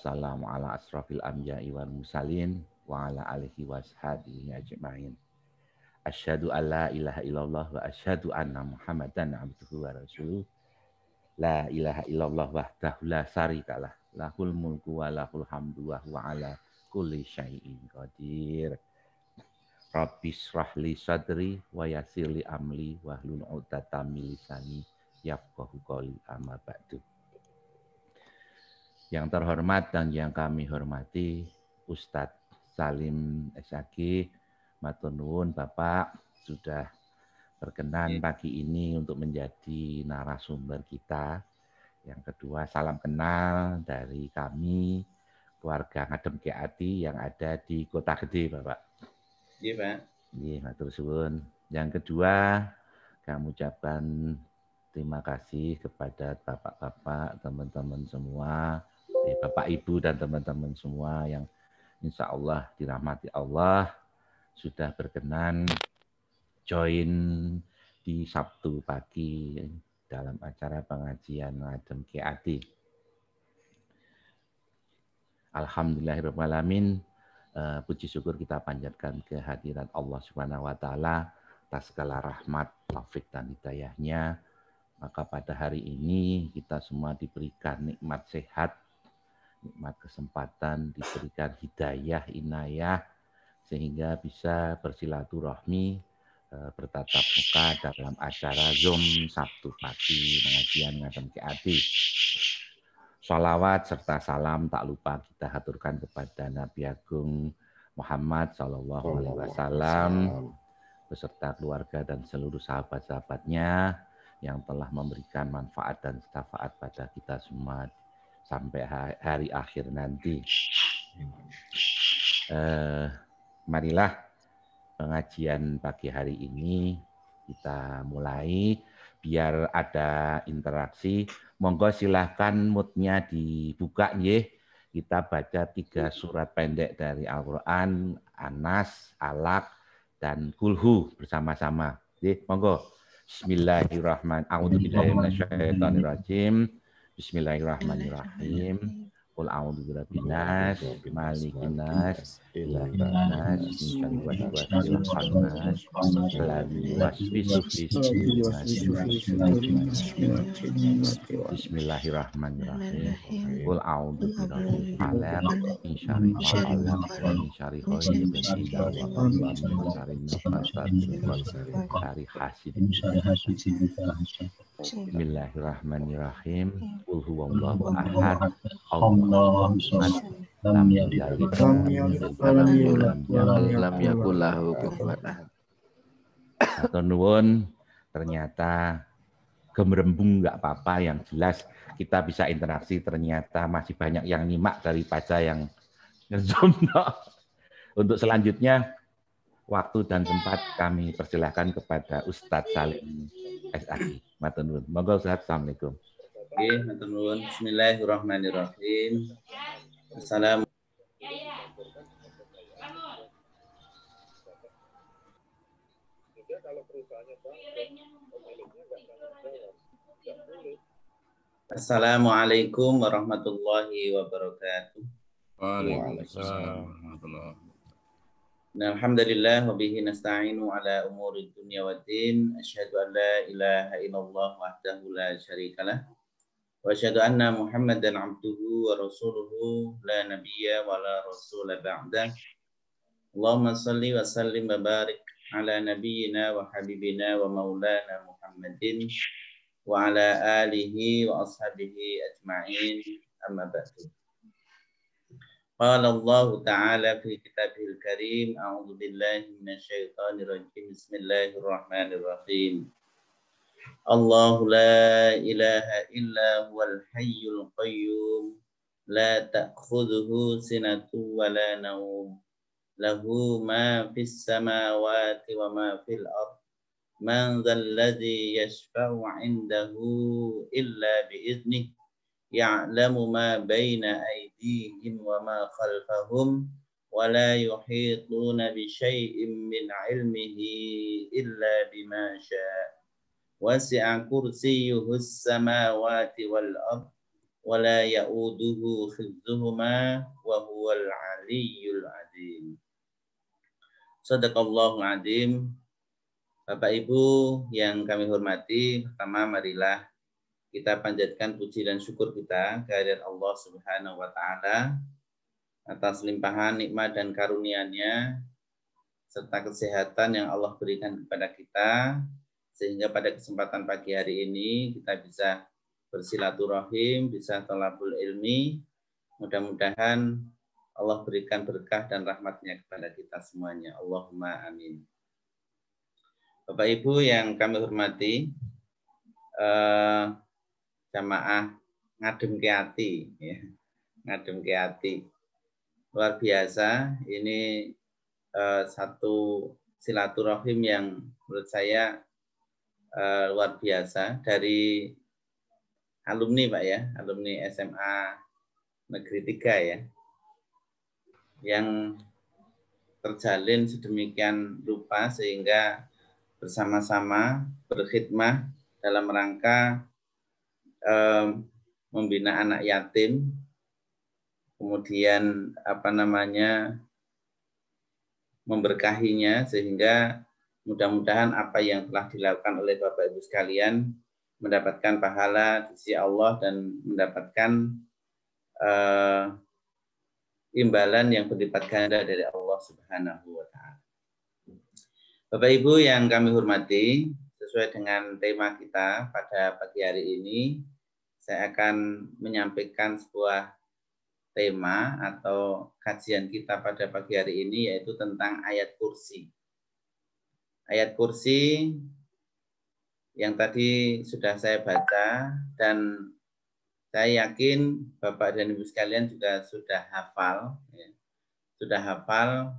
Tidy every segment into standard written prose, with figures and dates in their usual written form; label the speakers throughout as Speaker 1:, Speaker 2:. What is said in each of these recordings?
Speaker 1: Wassalamu ala asrafil anbiya'i wal mursalin wa ala alihi washabihi ajma'in. Asyhadu an la ilaha illallah wa asyhadu anna Muhammadan abduhu wa rasuluh. La ilaha illallah wahdahu la syarikalah. Lahul mulku wa lahul hamdu wa huwa ala kulli syai'in qadir. Rabbi shrah li sadri wa yassir li amri wahlul 'uqdatam min lisani yafqahu qawli amma ba'du. Yang terhormat dan yang kami hormati Ustadz Salim SAG, matur nuwun Bapak sudah berkenan pagi ini untuk menjadi narasumber kita. Yang kedua, salam kenal dari kami keluarga Ngadem Keati yang ada di Kota Gede, Bapak.
Speaker 2: Iya, Pak.
Speaker 1: Iya, matur suwun. Yang kedua, kami ucapkan terima kasih kepada bapak-bapak, teman-teman semua, Bapak Ibu dan teman-teman semua yang insya Allah dirahmati Allah sudah berkenan join di Sabtu pagi dalam acara pengajian Ngadem Keati. Alhamdulillahirrahmanirrahim. Puji syukur kita panjatkan kehadiran Allah Subhanahu wa taala atas segala rahmat, taufik dan hidayahnya. Maka pada hari ini kita semua diberikan nikmat sehat, nikmat kesempatan, diberikan hidayah, inayah sehingga bisa bersilaturahmi, bertatap muka dalam acara Zoom Sabtu pagi pengajian Ngadem Keati. Sholawat serta salam tak lupa kita haturkan kepada Nabi Agung Muhammad SAW beserta keluarga dan seluruh sahabat-sahabatnya yang telah memberikan manfaat dan syafaat pada kita semua sampai hari akhir nanti. Marilah pengajian pagi hari ini kita mulai. Biar ada interaksi, monggo silahkan moodnya dibuka nggih. Kita baca 3 surat pendek dari Al-Quran, Anas, Alaq, dan Kulhu bersama-sama. Nggih, monggo. Bismillahirrahmanirrahim. A'udzubillahi minasyaitonirrajim. Bismillahirrahmanirrahim. Qul a'udzu birabbin nas, malikin nas, ilahin nas, min syarri waswasil khannas, alladzi yuwaswisu fi sudurin nas. Bismillahirrahmanirrahim. Qul a'udzu birabbil falaq, min syarri ma khalaq, min syarri ghasiqin idza waqab, min syarri nafasat fil 'uqad, min syarri hasidin. Bismillahirrahmanirrahim. Qul huwallahu ahad. Allahu samad. Lam yalid lam yakul lahu kufuwan ahad. Matur nuwun, ternyata gemerembung nggak apa-apa, yang jelas kita bisa interaksi, ternyata masih banyak yang nyimak daripada yang nge-zoom. Untuk selanjutnya waktu dan tempat kami persilahkan kepada Ustadz Salim SAG. Matur nuwun. Monggo Ustadz. Assalamualaikum.
Speaker 2: Oke, matur nuwun. Bismillahirrahmanirrahim. Assalamualaikum. Assalamualaikum warahmatullahi wabarakatuh.
Speaker 3: Waalaikumsalam warahmatullahi wabarakatuh.
Speaker 2: Alhamdulillah wa bihi nasta'inu ala umuri dunya waddin. Asyhadu an la ilaha illallah wahdahu la syarikalah. Wa asyhadu anna Muhammadan abduhu wa rasuluhu la nabiyya wa la rasula ba'dah. Allahumma salli wa sallim wa barik ala nabiyyina wa habibina wa maulana Muhammadin wa ala alihi wa ashabihi ajma'in. Amma ba'du. Qala Allah Ta'ala fi kitabihil karim. A'udzu billahi minasyaitonir rajim. Bismillahirrahmanirrahim. Allahu la ilaha illa huwal hayyul qayyum. La ta'khudhuhu sinatun wa la nawm. Lahu ma fis samawati wa ma fil ardh. Man dhal ladzi yashfa'u 'indahu illa bi'idhnihi. Ya'lamu ma baina aydihim wa ma khalfahum wa la yuhituna bi syai'in min 'ilmihi illa bima syaa. Wasi'a kursiyyuhus samawati wal ardh wa la ya'uduhu hifdzuhuma wa huwal aliyyul azim. Shadaqallahul azim. Bapak Ibu yang kami hormati, pertama marilah kita panjatkan puji dan syukur kita kehadirat Allah Subhanahu wa taala atas limpahan nikmat dan karunia-Nya serta kesehatan yang Allah berikan kepada kita, sehingga pada kesempatan pagi hari ini kita bisa bersilaturahim, bisa thalabul ilmi. Mudah-mudahan Allah berikan berkah dan rahmat-Nya kepada kita semuanya. Allahumma amin. Bapak Ibu yang kami hormati, jamaah ngadem ke hati, ya. Ngadem ke hati. Luar biasa, ini satu silaturahim yang menurut saya luar biasa dari alumni Pak ya, alumni SMA Negeri 3 ya, yang terjalin sedemikian rupa sehingga bersama-sama berkhidmah dalam rangka membina anak yatim, kemudian memberkahinya, sehingga mudah-mudahan apa yang telah dilakukan oleh Bapak Ibu sekalian mendapatkan pahala di sisi Allah dan mendapatkan imbalan yang berlipat ganda dari Allah Subhanahu wa taala. Bapak Ibu yang kami hormati, sesuai dengan tema kita pada pagi hari ini, saya akan menyampaikan sebuah tema atau kajian kita pada pagi hari ini, yaitu tentang ayat kursi. Ayat kursi yang tadi sudah saya baca, dan saya yakin Bapak dan Ibu sekalian juga sudah hafal, ya, sudah hafal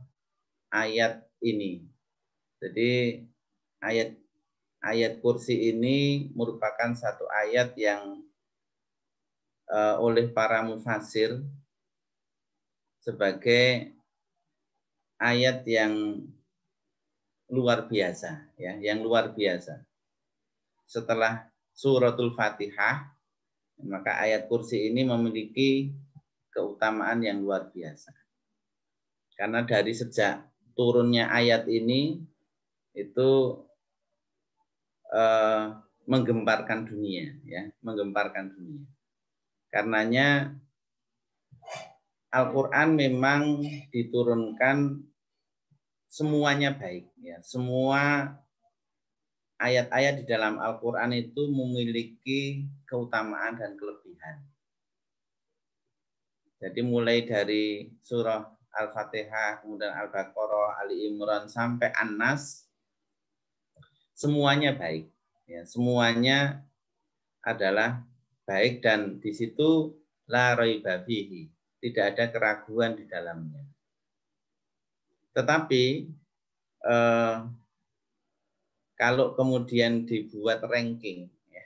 Speaker 2: ayat ini. Jadi ayat kursi ini merupakan satu ayat yang oleh para mufassir sebagai ayat yang luar biasa, ya, yang luar biasa. Setelah suratul Fatihah, maka ayat kursi ini memiliki keutamaan yang luar biasa. Karena dari sejak turunnya ayat ini itu menggemparkan dunia, ya, menggemparkan dunia. Karenanya Al-Quran memang diturunkan semuanya baik, ya. Semua ayat-ayat di dalam Al-Quran itu memiliki keutamaan dan kelebihan. Jadi mulai dari surah Al-Fatihah, kemudian Al-Baqarah, Ali Imran sampai An-Nas, semuanya baik, ya. Semuanya adalah baik, dan di situ la raiba fihi, tidak ada keraguan di dalamnya. Tetapi kalau kemudian dibuat ranking, ya,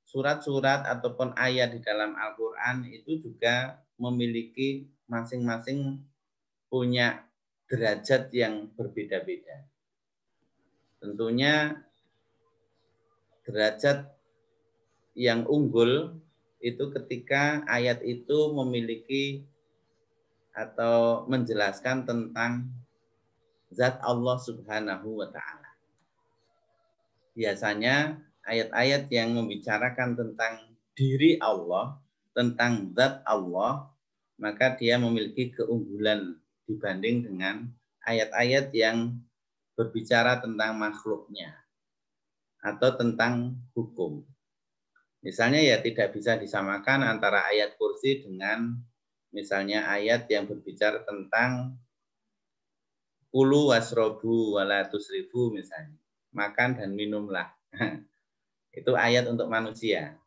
Speaker 2: surat-surat ataupun ayat di dalam Al-Quran itu juga memiliki masing-masing punya derajat yang berbeda-beda. Tentunya derajat yang unggul itu ketika ayat itu memiliki atau menjelaskan tentang zat Allah Subhanahu wa ta'ala. Biasanya ayat-ayat yang membicarakan tentang diri Allah, tentang zat Allah, maka dia memiliki keunggulan dibanding dengan ayat-ayat yang berbicara tentang makhluknya atau tentang hukum. Misalnya ya tidak bisa disamakan antara ayat kursi dengan misalnya ayat yang berbicara tentang kulu wasrobu wala tusrifu, misalnya makan dan minumlah. Itu ayat untuk manusia.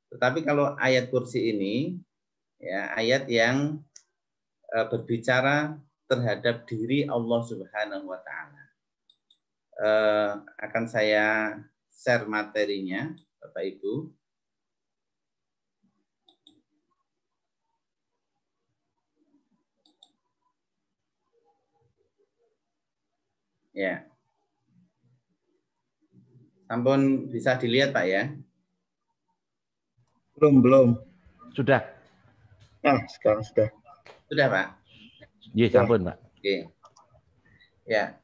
Speaker 2: Tetapi kalau ayat kursi ini, ya, ayat yang berbicara terhadap diri Allah Subhanahu wa ta'ala. Akan saya share materinya, Bapak Ibu. Ya. Sampun bisa dilihat Pak ya.
Speaker 4: Belum.
Speaker 1: Sudah?
Speaker 4: Nah, sekarang sudah.
Speaker 2: Sudah, Pak?
Speaker 1: Iya, sampun, Pak.
Speaker 2: Oke. Ya.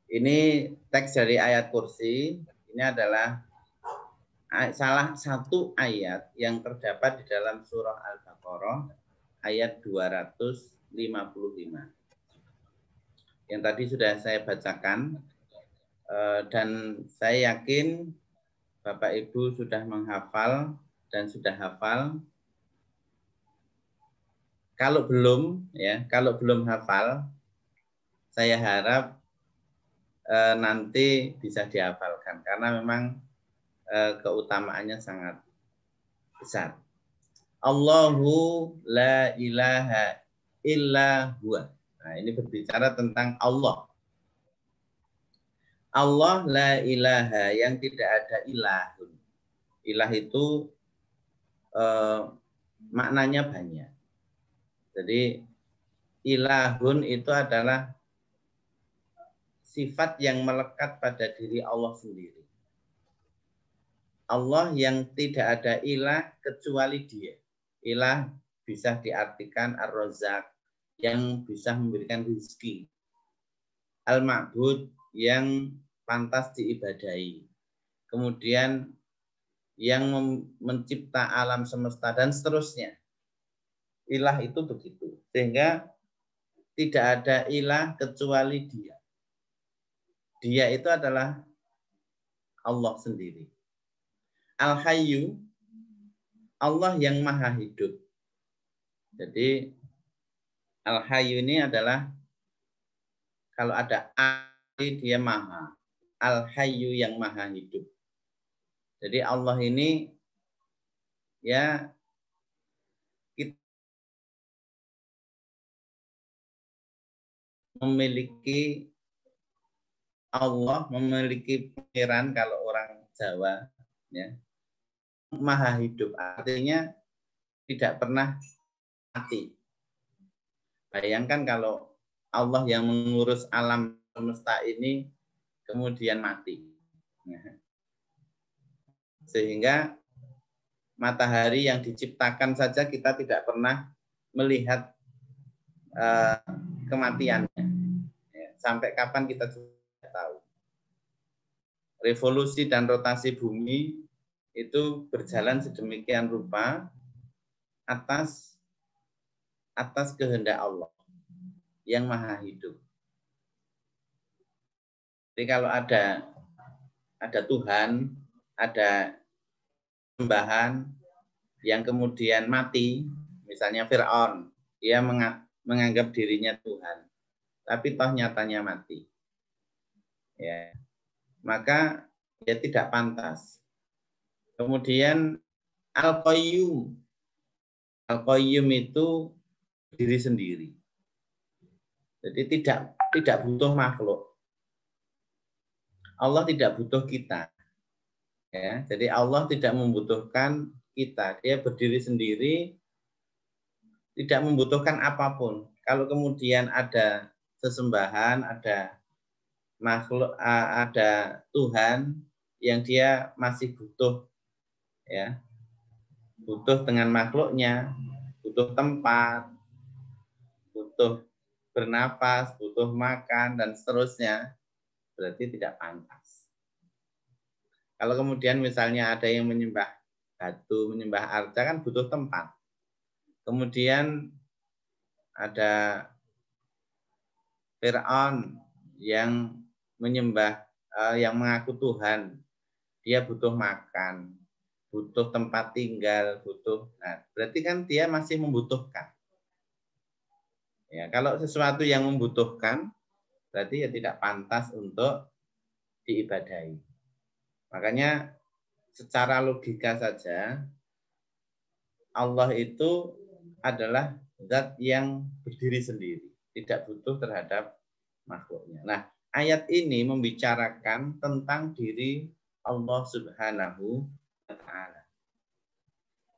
Speaker 2: Ini teks dari ayat kursi. Ini adalah salah satu ayat yang terdapat di dalam surah Al-Baqarah ayat 255. Yang tadi sudah saya bacakan dan saya yakin Bapak Ibu sudah menghafal dan sudah hafal. Kalau belum hafal, saya harap nanti bisa dihafalkan karena memang keutamaannya sangat besar. Allahu la ilaha illa huwa. Nah, ini berbicara tentang Allah. Allah la ilaha, yang tidak ada ilahun. Ilah itu maknanya banyak. Jadi ilahun itu adalah sifat yang melekat pada diri Allah sendiri. Allah yang tidak ada ilah kecuali Dia. Ilah bisa diartikan Ar-Razzaq, yang bisa memberikan rezeki. Al-Ma'bud, yang pantas diibadahi. Kemudian yang mencipta alam semesta dan seterusnya. Ilah itu begitu. Sehingga tidak ada ilah kecuali Dia. Dia itu adalah Allah sendiri. Al-Hayyu, Allah yang maha hidup. Jadi Al-Hayyu ini adalah kalau ada Ali, dia maha. Al-Hayyu yang maha hidup. Jadi Allah ini ya kita memiliki Allah, memiliki pangeran kalau orang Jawa ya. Maha hidup artinya tidak pernah mati. Bayangkan kalau Allah yang mengurus alam semesta ini kemudian mati. Sehingga matahari yang diciptakan saja kita tidak pernah melihat kematiannya. Sampai kapan kita tidak tahu. Revolusi dan rotasi bumi itu berjalan sedemikian rupa atas kehendak Allah yang maha hidup. Jadi kalau ada Tuhan, ada sembahan yang kemudian mati, misalnya Fir'aun, dia menganggap dirinya Tuhan, tapi toh nyatanya mati. Ya. Maka dia tidak pantas. Kemudian Al-Qayyum. Al-Qayyum itu diri sendiri. Jadi tidak butuh makhluk. Allah tidak butuh kita. Ya, jadi Allah tidak membutuhkan kita. Dia berdiri sendiri, tidak membutuhkan apapun. Kalau kemudian ada sesembahan, ada makhluk, ada Tuhan yang dia masih butuh, ya, butuh dengan makhluknya, butuh tempat, butuh bernafas, butuh makan dan seterusnya, berarti tidak pantas. Kalau kemudian misalnya ada yang menyembah batu, menyembah arca, kan butuh tempat. Kemudian ada Fir'aun yang menyembah, yang mengaku Tuhan, dia butuh makan, butuh tempat tinggal, berarti kan dia masih membutuhkan. Ya, kalau sesuatu yang membutuhkan, berarti ya tidak pantas untuk diibadahi. Makanya secara logika saja, Allah itu adalah zat yang berdiri sendiri, tidak butuh terhadap makhluknya. Nah, ayat ini membicarakan tentang diri Allah Subhanahu wa Ta'ala.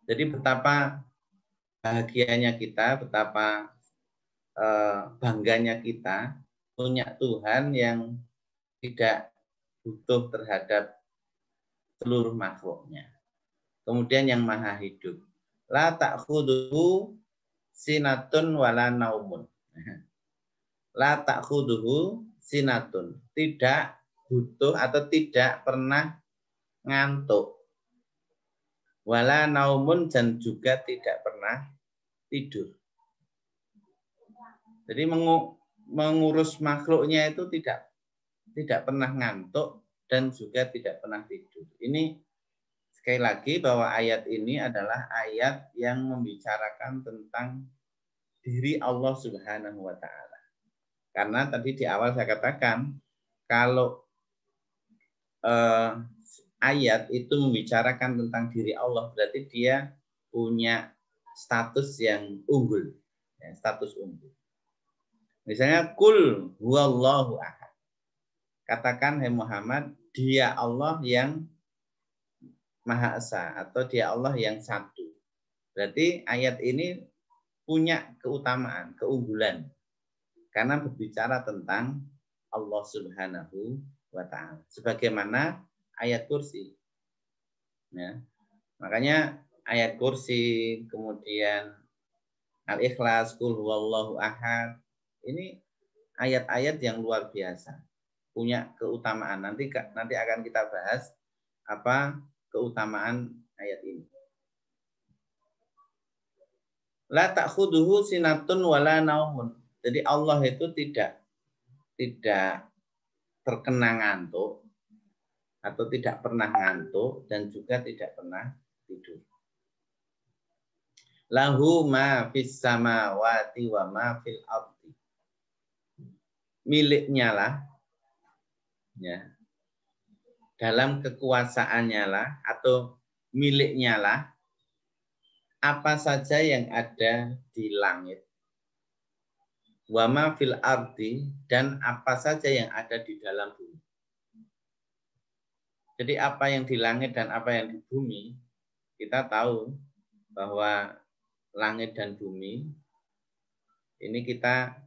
Speaker 2: Jadi betapa bahagianya kita, betapa bangganya kita punya Tuhan yang tidak butuh terhadap seluruh makhluknya. kemudian yang maha hidup. La ta'khudhuhu sinatun wala naumun. La ta'khudhuhu sinatun. Tidak butuh atau tidak pernah ngantuk. Wala naumun dan juga tidak pernah tidur. Jadi mengurus makhluknya itu tidak pernah ngantuk dan juga tidak pernah tidur. Ini sekali lagi bahwa ayat ini adalah ayat yang membicarakan tentang diri Allah Subhanahu wa taala. Karena tadi di awal saya katakan kalau ayat itu membicarakan tentang diri Allah berarti dia punya status yang unggul, ya, status unggul. Misalnya kul huwallahu ahad. Katakan hai Muhammad, dia Allah yang Maha Esa atau dia Allah yang satu. Berarti ayat ini punya keutamaan, keunggulan. Karena berbicara tentang Allah Subhanahu wa taala. Sebagaimana ayat kursi. Ya. Makanya ayat kursi, kemudian Al-Ikhlas, Qul huwallahu ahad. Ini ayat-ayat yang luar biasa. Punya keutamaan. Nanti akan kita bahas apa keutamaan ayat ini. La ta'khudhuhu sinatun wala naumun. Jadi Allah itu tidak terkena ngantuk atau tidak pernah ngantuk dan juga tidak pernah tidur. Lahu ma fis samawati wa ma fil ardi. Miliknya lah, ya, dalam kekuasaannya lah atau miliknya lah apa saja yang ada di langit, wa ma fil ardi, dan apa saja yang ada di dalam bumi. Jadi apa yang di langit dan apa yang di bumi, kita tahu bahwa langit dan bumi ini kita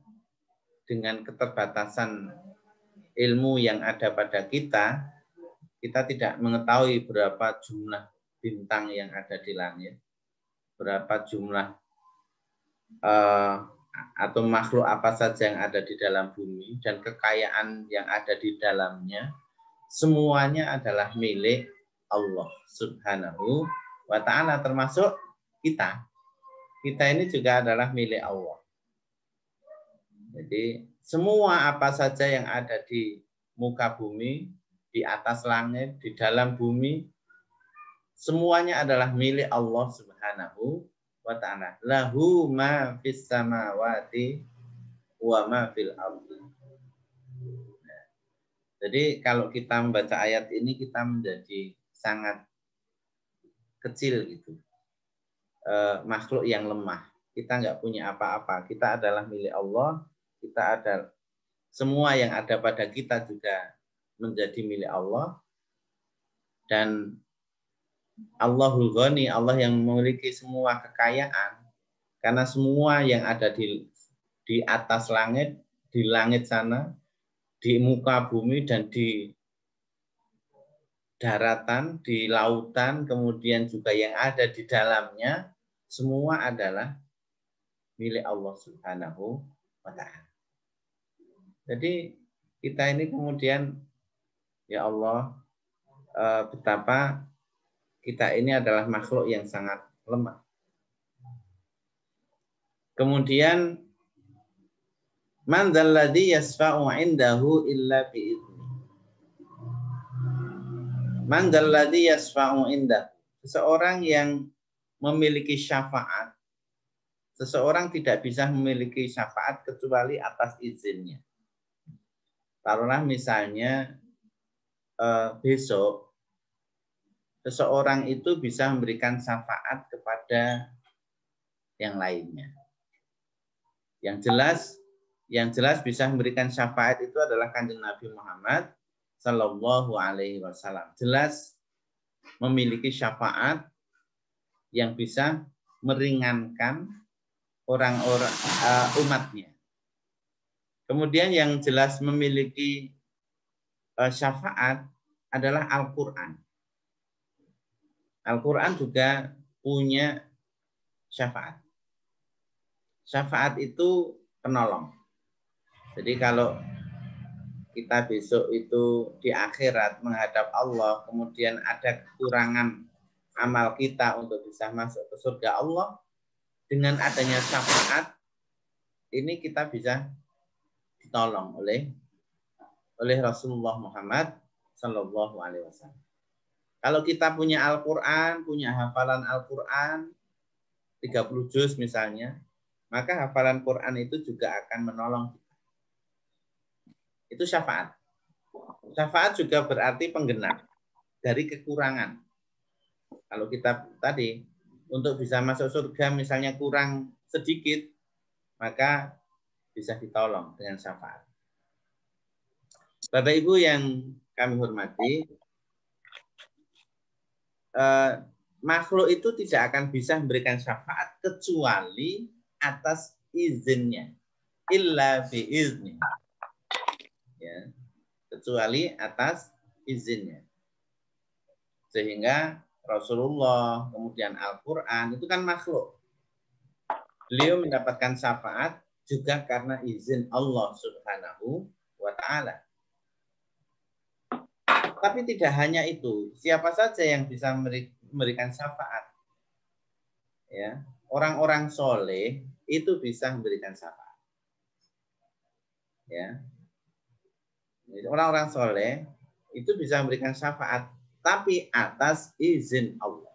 Speaker 2: dengan keterbatasan ilmu yang ada pada kita tidak mengetahui berapa jumlah bintang yang ada di langit, berapa jumlah atau makhluk apa saja yang ada di dalam bumi, dan kekayaan yang ada di dalamnya, semuanya adalah milik Allah Subhanahu wa ta'ala, termasuk kita. Kita ini juga adalah milik Allah. Jadi semua apa saja yang ada di muka bumi, di atas langit, di dalam bumi, semuanya adalah milik Allah Subhanahu wa ta'ala. Lahu ma fis samawati wa ma fil ardi. Jadi kalau kita membaca ayat ini kita menjadi sangat kecil gitu. Makhluk yang lemah. Kita nggak punya apa-apa. Kita adalah milik Allah. Kita ada semua yang ada pada kita juga menjadi milik Allah. Dan Allahul Ghani, Allah yang memiliki semua kekayaan. Karena semua yang ada di atas langit, di langit sana, di muka bumi dan di daratan, di lautan, kemudian juga yang ada di dalamnya, semua adalah milik Allah Subhanahu wa ta'ala. Jadi kita ini kemudian, ya Allah, betapa kita ini adalah makhluk yang sangat lemah. Kemudian, man dzalladzi yasfa'u 'indahu illa bi'idznih. Man dzalladzi yasfa'u 'indahu. Seseorang yang memiliki syafaat, seseorang tidak bisa memiliki syafaat kecuali atas izinnya. Taruhlah misalnya besok seseorang itu bisa memberikan syafaat kepada yang lainnya. Yang jelas bisa memberikan syafaat itu adalah Kanjeng Nabi Muhammad Sallallahu Alaihi Wasallam. Jelas memiliki syafaat yang bisa meringankan orang-orang umatnya. Kemudian yang jelas memiliki syafaat adalah Al-Quran. Al-Quran juga punya syafaat. Syafaat itu penolong. Jadi kalau kita besok itu di akhirat menghadap Allah, kemudian ada kekurangan amal kita untuk bisa masuk ke surga Allah, dengan adanya syafaat, ini kita bisa ditolong oleh Rasulullah Muhammad Sallallahu Alaihi Wasallam. Kalau kita punya Al-Quran, punya hafalan Al-Quran, 30 juz misalnya, maka hafalan Quran itu juga akan menolong kita. Itu syafaat. Syafaat juga berarti penggenap dari kekurangan. Kalau kita tadi, untuk bisa masuk surga misalnya kurang sedikit, maka bisa ditolong dengan syafaat. Bapak Ibu yang kami hormati, makhluk itu tidak akan bisa memberikan syafaat kecuali atas izinnya. Illa biizni. Ya, kecuali atas izinnya. Sehingga Rasulullah, kemudian Al-Quran, itu kan makhluk. Beliau mendapatkan syafaat juga karena izin Allah Subhanahu wa Ta'ala. Tapi tidak hanya itu, siapa saja yang bisa memberikan syafaat. Ya, orang-orang soleh itu bisa memberikan syafaat. Ya, orang-orang soleh itu bisa memberikan syafaat, tapi atas izin Allah.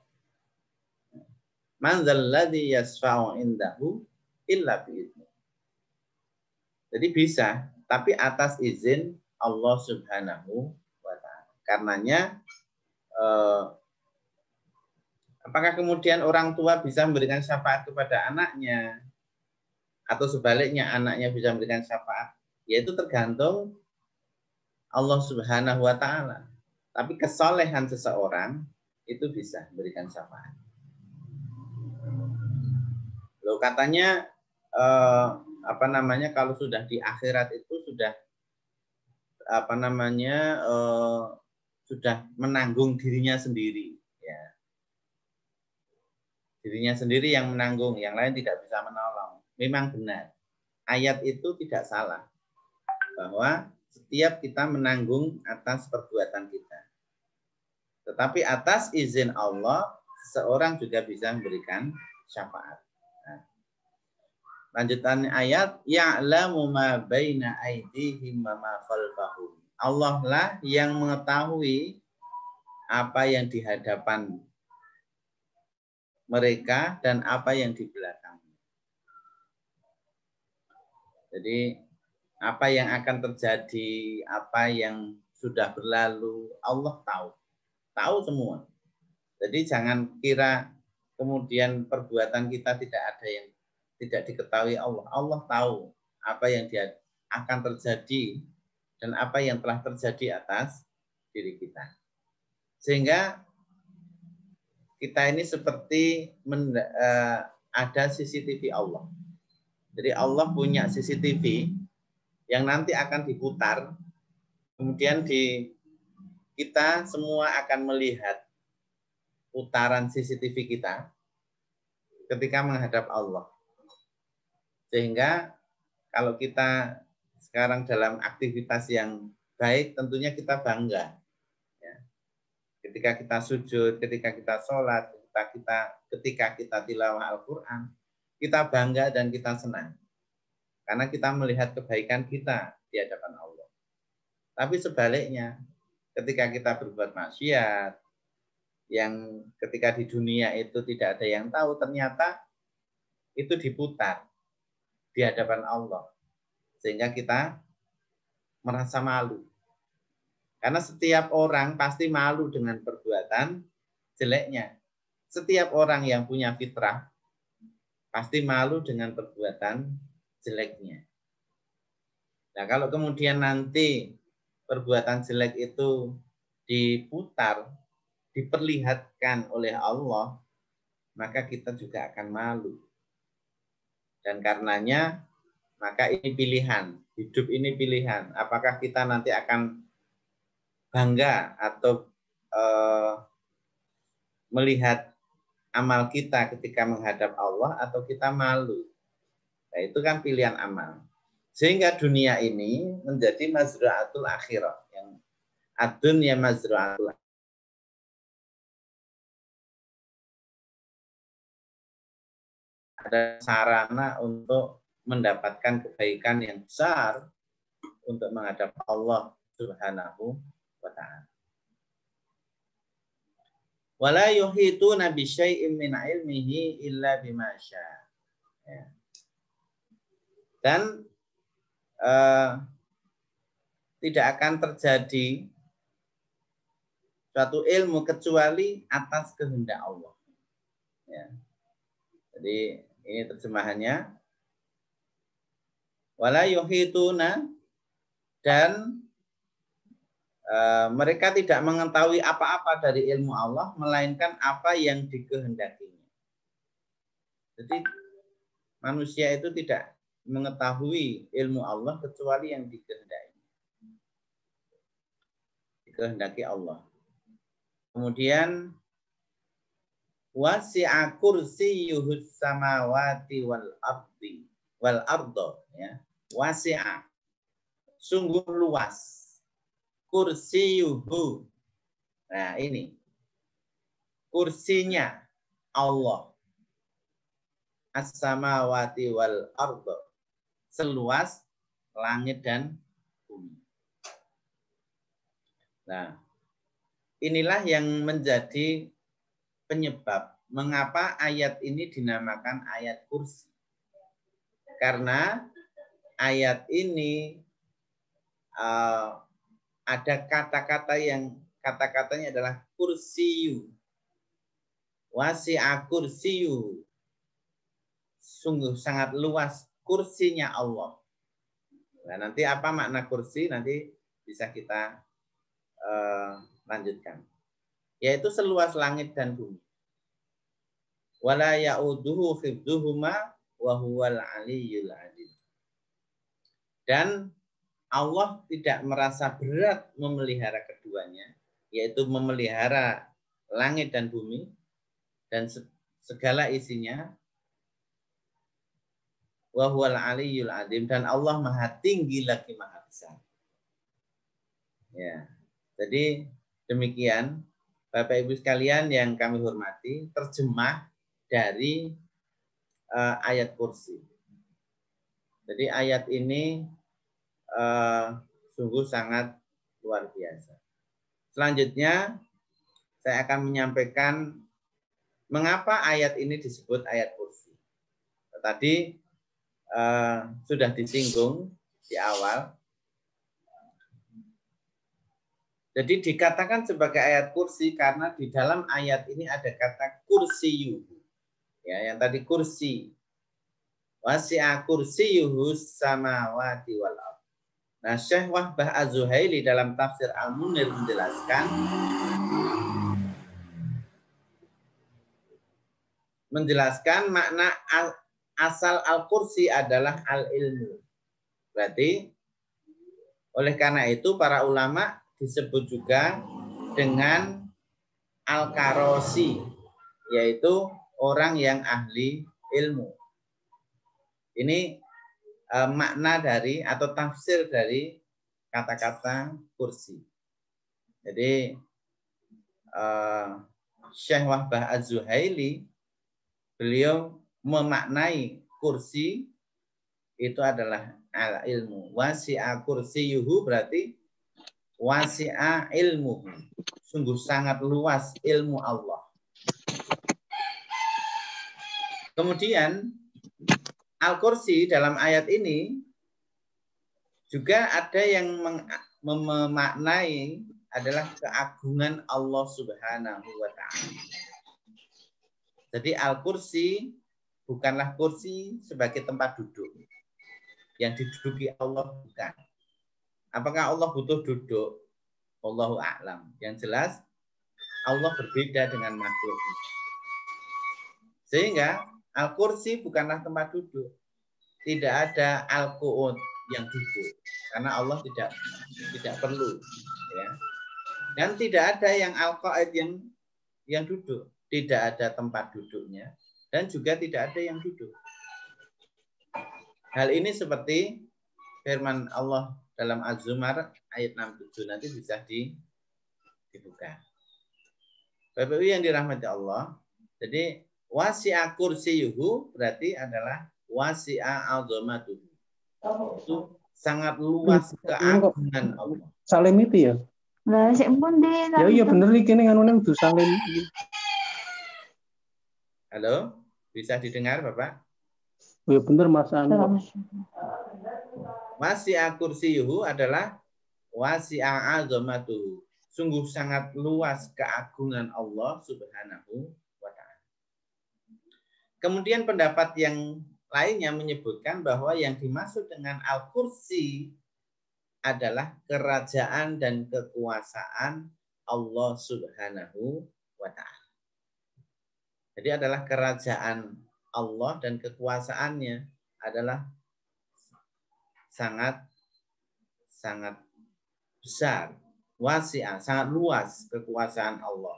Speaker 2: Man dzalladzi yashfa'u indahu illa bi'idznih. Jadi bisa, tapi atas izin Allah Subhanahu wa Ta'ala. Karenanya apakah kemudian orang tua bisa memberikan syafaat kepada anaknya atau sebaliknya anaknya bisa memberikan syafaat? Yaitu tergantung Allah Subhanahu wa Ta'ala. Tapi kesolehan seseorang itu bisa memberikan syafaat. Loh, katanya kalau sudah di akhirat itu sudah sudah menanggung dirinya sendiri, ya. Dirinya sendiri yang menanggung, yang lain tidak bisa menolong. Memang benar. Ayat itu tidak salah bahwa setiap kita menanggung atas perbuatan kita. Tetapi atas izin Allah, seseorang juga bisa memberikan syafaat. Nah, lanjutan ayat, ya'lamu ma baina aydihim wa ma khalfahum. Allah lah yang mengetahui apa yang di hadapan mereka dan apa yang di belakang. Jadi apa yang akan terjadi, apa yang sudah berlalu, Allah tahu. Tahu semua. Jadi jangan kira kemudian perbuatan kita tidak ada yang tidak diketahui Allah. Allah tahu apa yang akan terjadi dan apa yang telah terjadi atas diri kita. Sehingga kita ini seperti ada CCTV Allah. Jadi Allah punya CCTV yang nanti akan diputar, kemudian kita semua akan melihat putaran CCTV kita ketika menghadap Allah. Sehingga kalau kita sekarang dalam aktivitas yang baik, tentunya kita bangga. Ya. Ketika kita sujud, ketika kita sholat, ketika kita tilawah Al-Quran, kita bangga dan kita senang. Karena kita melihat kebaikan kita di hadapan Allah. Tapi sebaliknya, ketika kita berbuat maksiat, yang ketika di dunia itu tidak ada yang tahu, ternyata itu diputar di hadapan Allah. Sehingga kita merasa malu. Karena setiap orang pasti malu dengan perbuatan jeleknya. Setiap orang yang punya fitrah pasti malu dengan perbuatan jeleknya. Nah, kalau kemudian nanti perbuatan jelek itu diputar, diperlihatkan oleh Allah, maka kita juga akan malu. Dan karenanya, maka ini pilihan, hidup ini pilihan. Apakah kita nanti akan bangga atau melihat amal kita ketika menghadap Allah atau kita malu. Nah, itu kan pilihan amal. Sehingga dunia ini menjadi mazra'atul akhirah. Yang ad-dunya mazra'atul akhirah. Ada sarana untuk mendapatkan kebaikan yang besar untuk menghadap Allah Subhanahu wa ta'ala. Wala yuhituna bi syai'in min ilmihi illa bima syaa. Ya. Dan tidak akan terjadi suatu ilmu kecuali atas kehendak Allah. Ya. Jadi ini terjemahannya. Wala yuhituna, dan mereka tidak mengetahui apa-apa dari ilmu Allah melainkan apa yang dikehendakinya. Jadi manusia itu tidak mengetahui ilmu Allah kecuali yang dikehendaki Allah. Kemudian wasi'a kursiyyuhus samawati wal arda, ya. Wasi'a, sungguh luas. Kursiyuhu. Nah, ini kursinya Allah. As-samawati wal arda, seluas langit dan bumi. Nah, inilah yang menjadi penyebab mengapa ayat ini dinamakan ayat kursi. Karena ayat ini ada kata-kata yang kata-katanya adalah kursiyu. Wasi'a kursiyu. Sungguh sangat luas kursinya Allah. Nah, nanti apa makna kursi nanti bisa kita lanjutkan. Yaitu seluas langit dan bumi. Wala ya'uduhu hifdzuhuma wa huwal aliyyul azim. Dan Allah tidak merasa berat memelihara keduanya, yaitu memelihara langit dan bumi dan segala isinya. Wa huwal aliyyul azim, dan Allah Maha Tinggi lagi Maha Besar. Ya. Jadi demikian Bapak Ibu sekalian yang kami hormati, terjemah dari ayat kursi. Jadi ayat ini sungguh sangat luar biasa. Selanjutnya saya akan menyampaikan mengapa ayat ini disebut ayat kursi. Tadi sudah disinggung di awal. Jadi dikatakan sebagai ayat kursi karena di dalam ayat ini ada kata kursiyu. Ya, yang tadi kursi. Wasi'a kursiyuhus samawati wal ardh. Nah, Syekh Wahbah Az-Zuhaili dalam tafsir Al-Munir menjelaskan makna asal al-kursi adalah al-ilmu. Berarti oleh karena itu para ulama disebut juga dengan al-karosi, yaitu orang yang ahli ilmu. Ini makna dari atau tafsir dari kata-kata kursi. Jadi Syekh Wahbah Az-Zuhaili beliau memaknai kursi itu adalah al-ilmu. Wasi'a kursiyuhu berarti wasi'a ilmu. Sungguh sangat luas ilmu Allah. Kemudian al-kursi dalam ayat ini juga ada yang memaknai adalah keagungan Allah Subhanahu wa ta'ala. Jadi al-kursi bukanlah kursi sebagai tempat duduk yang diduduki Allah, bukan. Apakah Allah butuh duduk? Wallahu a'lam. Yang jelas Allah berbeda dengan makhluk. Sehingga al-kursi bukanlah tempat duduk. Tidak ada al-qu'ud yang duduk karena Allah tidak perlu, ya. Dan tidak ada yang al-qa'id yang duduk. tidak ada tempat duduknya, dan juga tidak ada yang duduk. Hal ini seperti firman Allah dalam Az-Zumar ayat 67, nanti bisa dibuka. Bapak Ibu yang dirahmati Allah, jadi wasi'a kursiyuhu berarti adalah wasi'a azamatuhu. Itu sangat luas keagungan Allah.
Speaker 5: Salim itu ya?
Speaker 6: Lah sik pun deh.
Speaker 5: Ya iya bener iki ning anune kudu salim.
Speaker 2: Halo, bisa didengar Bapak?
Speaker 5: Oh ya bener Mas Anu.
Speaker 2: Wasi'a kursiyuhu adalah wasi'a azamatuhu. Sungguh sangat luas keagungan Allah Subhanahu wa ta'ala. Kemudian pendapat yang lainnya menyebutkan bahwa yang dimaksud dengan Al-Kursi adalah kerajaan dan kekuasaan Allah Subhanahu wa ta'ala. Jadi adalah kerajaan Allah dan kekuasaannya adalah sangat besar, wasi'ah, sangat luas kekuasaan Allah.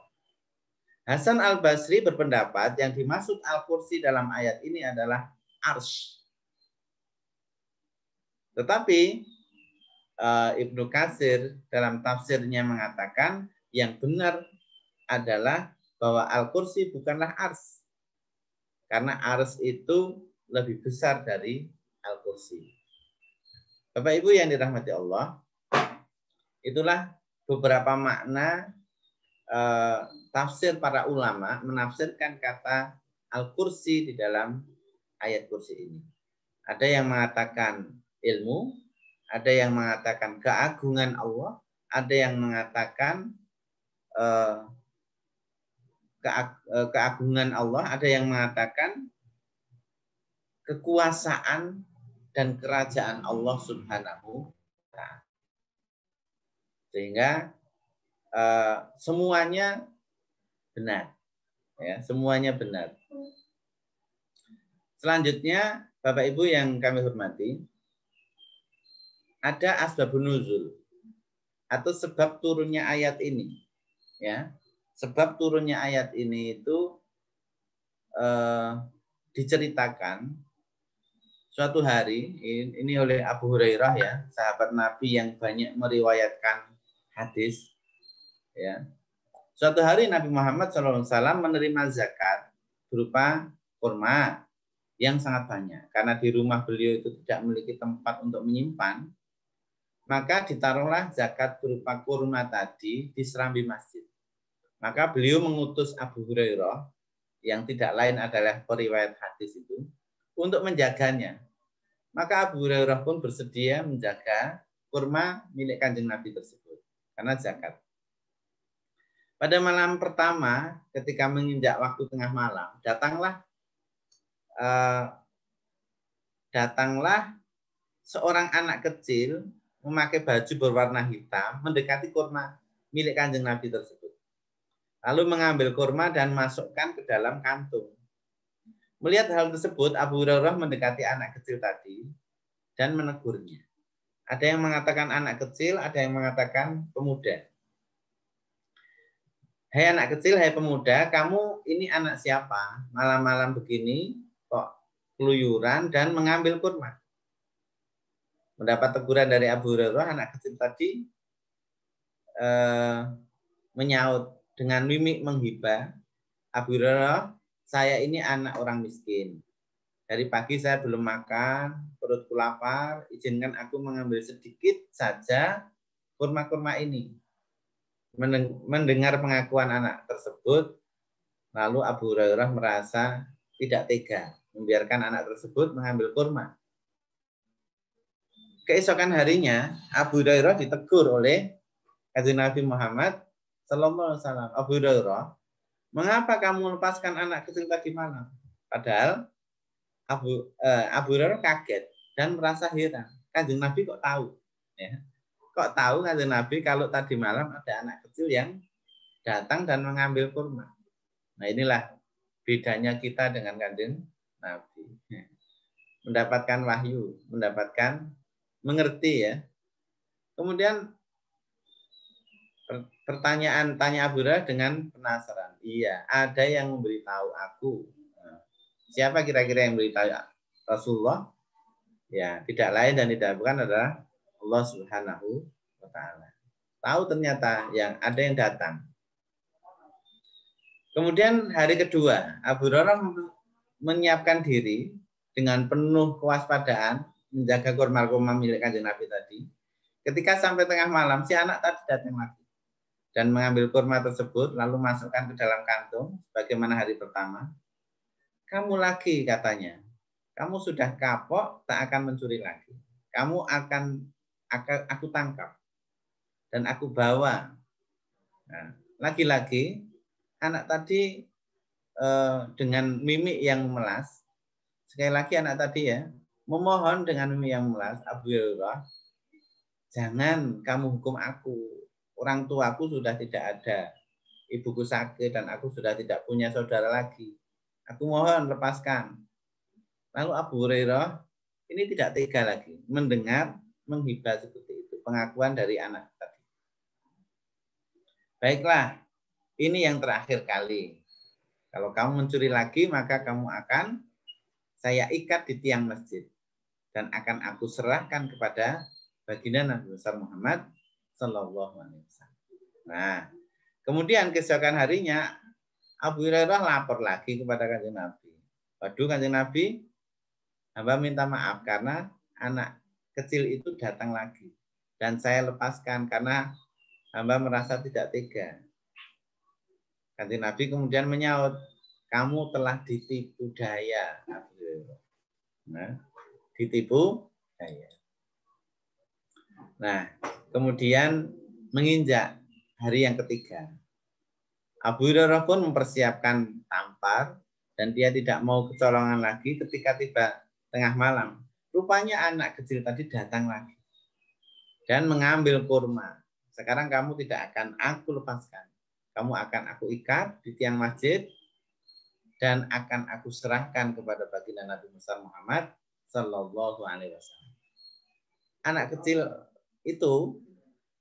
Speaker 2: Hasan Al-Basri berpendapat yang dimaksud Al-Kursi dalam ayat ini adalah arsy. Tetapi Ibnu Katsir dalam tafsirnya mengatakan yang benar adalah bahwa Al-Kursi bukanlah ars. Karena ars itu lebih besar dari Al-Kursi. Bapak Ibu yang dirahmati Allah, itulah beberapa makna tafsir para ulama menafsirkan kata Al-Kursi di dalam ayat kursi ini. Ada yang mengatakan ilmu, ada yang mengatakan keagungan Allah, ada yang mengatakan keagungan Allah, ada yang mengatakan kekuasaan dan kerajaan Allah Subhanahu wa ta'ala. Sehingga semuanya benar. Ya, semuanya benar. Selanjutnya, Bapak Ibu yang kami hormati, ada asbabun nuzul atau sebab turunnya ayat ini. Ya, sebab turunnya ayat ini itu diceritakan suatu hari ini oleh Abu Hurairah, ya, sahabat Nabi yang banyak meriwayatkan hadis. Ya, suatu hari Nabi Muhammad SAW menerima zakat berupa kurma yang sangat banyak. Karena di rumah beliau itu tidak memiliki tempat untuk menyimpan, maka ditaruhlah zakat berupa kurma tadi di serambi masjid. Maka beliau mengutus Abu Hurairah, yang tidak lain adalah periwayat hadis itu, untuk menjaganya. Maka Abu Hurairah pun bersedia menjaga kurma milik Kanjeng Nabi tersebut, karena zakat. Pada malam pertama, ketika menginjak waktu tengah malam, datanglah seorang anak kecil memakai baju berwarna hitam mendekati kurma milik Kanjeng Nabi tersebut. Lalu mengambil kurma dan masukkan ke dalam kantung. Melihat hal tersebut, Abu Hurairah mendekati anak kecil tadi dan menegurnya. Ada yang mengatakan anak kecil, ada yang mengatakan pemuda. Hai anak kecil, hai pemuda, kamu ini anak siapa? Malam-malam begini kok keluyuran dan mengambil kurma. Mendapat teguran dari Abu Hurairah, anak kecil tadi menyaut dengan mimik menghibah, Abu Hurairah, saya ini anak orang miskin. Dari pagi saya belum makan, perutku lapar, izinkan aku mengambil sedikit saja kurma-kurma ini. Mendengar pengakuan anak tersebut, lalu Abu Hurairah merasa tidak tega membiarkan anak tersebut mengambil kurma. Keesokan harinya, Abu Hurairah ditegur oleh Kanjeng Nabi Muhammad Sallallahu Alaihi Wasallam. Abu Hurairah, mengapa kamu lepaskan anak kecil tadi malam? Padahal Abu Hurairah kaget dan merasa heran. Kanjeng Nabi kok tahu? Ya. Kok tahu Kanjeng Nabi kalau tadi malam ada anak kecil yang datang dan mengambil kurma? Nah, inilah bedanya kita dengan Kanjeng Nabi. Mendapatkan wahyu, mengerti, ya. Kemudian tanya Abu Hurairah dengan penasaran. Iya, ada yang memberitahu aku. Siapa kira-kira yang memberitahu Rasulullah? Ya, tidak lain dan tidak bukan adalah Allah Subhanahu wa taala. Tahu ternyata yang ada yang datang. Kemudian hari kedua, Abu Hurairah menyiapkan diri dengan penuh kewaspadaan, menjaga kurma-kurma milik Kanjeng Nabi tadi. Ketika sampai tengah malam, si anak tadi datang lagi dan mengambil kurma tersebut, lalu masukkan ke dalam kantung, bagaimana hari pertama. Kamu lagi, katanya. Kamu sudah kapok, tak akan mencuri lagi. Kamu akan aku tangkap dan aku bawa. Nah, lagi-lagi anak tadi dengan mimik yang memelas. Sekali lagi anak tadi ya, memohon dengan mimik yang memelas, Abu Hurairah, jangan kamu hukum aku. Orang tuaku sudah tidak ada. Ibuku sakit dan aku sudah tidak punya saudara lagi. Aku mohon lepaskan. Lalu Abu Hurairah ini tidak tega lagi mendengar menghibah seperti itu. Pengakuan dari anak tadi. Baiklah, ini yang terakhir kali. Kalau kamu mencuri lagi, maka kamu akan saya ikat di tiang masjid. Dan akan aku serahkan kepada baginda Nabi besar Muhammad Sallallahu Alaihi Wasallam. Nah, kemudian keesokan harinya, Abu Hurairah lapor lagi kepada Kanjeng Nabi. Waduh Kanjeng Nabi, hamba minta maaf karena anak kecil itu datang lagi. Dan saya lepaskan karena hamba merasa tidak tega. Kanjeng Nabi kemudian menyaut, kamu telah ditipu daya. Nah, ditipu daya. Nah, kemudian menginjak hari yang ketiga. Abu Hurairah pun mempersiapkan tampar dan dia tidak mau kecolongan lagi ketika tiba tengah malam. Rupanya anak kecil tadi datang lagi dan mengambil kurma. Sekarang kamu tidak akan aku lepaskan. Kamu akan aku ikat di tiang masjid dan akan aku serahkan kepada baginda Nabi Muhammad Sallallahu Alaihi Wasallam. Anak kecil itu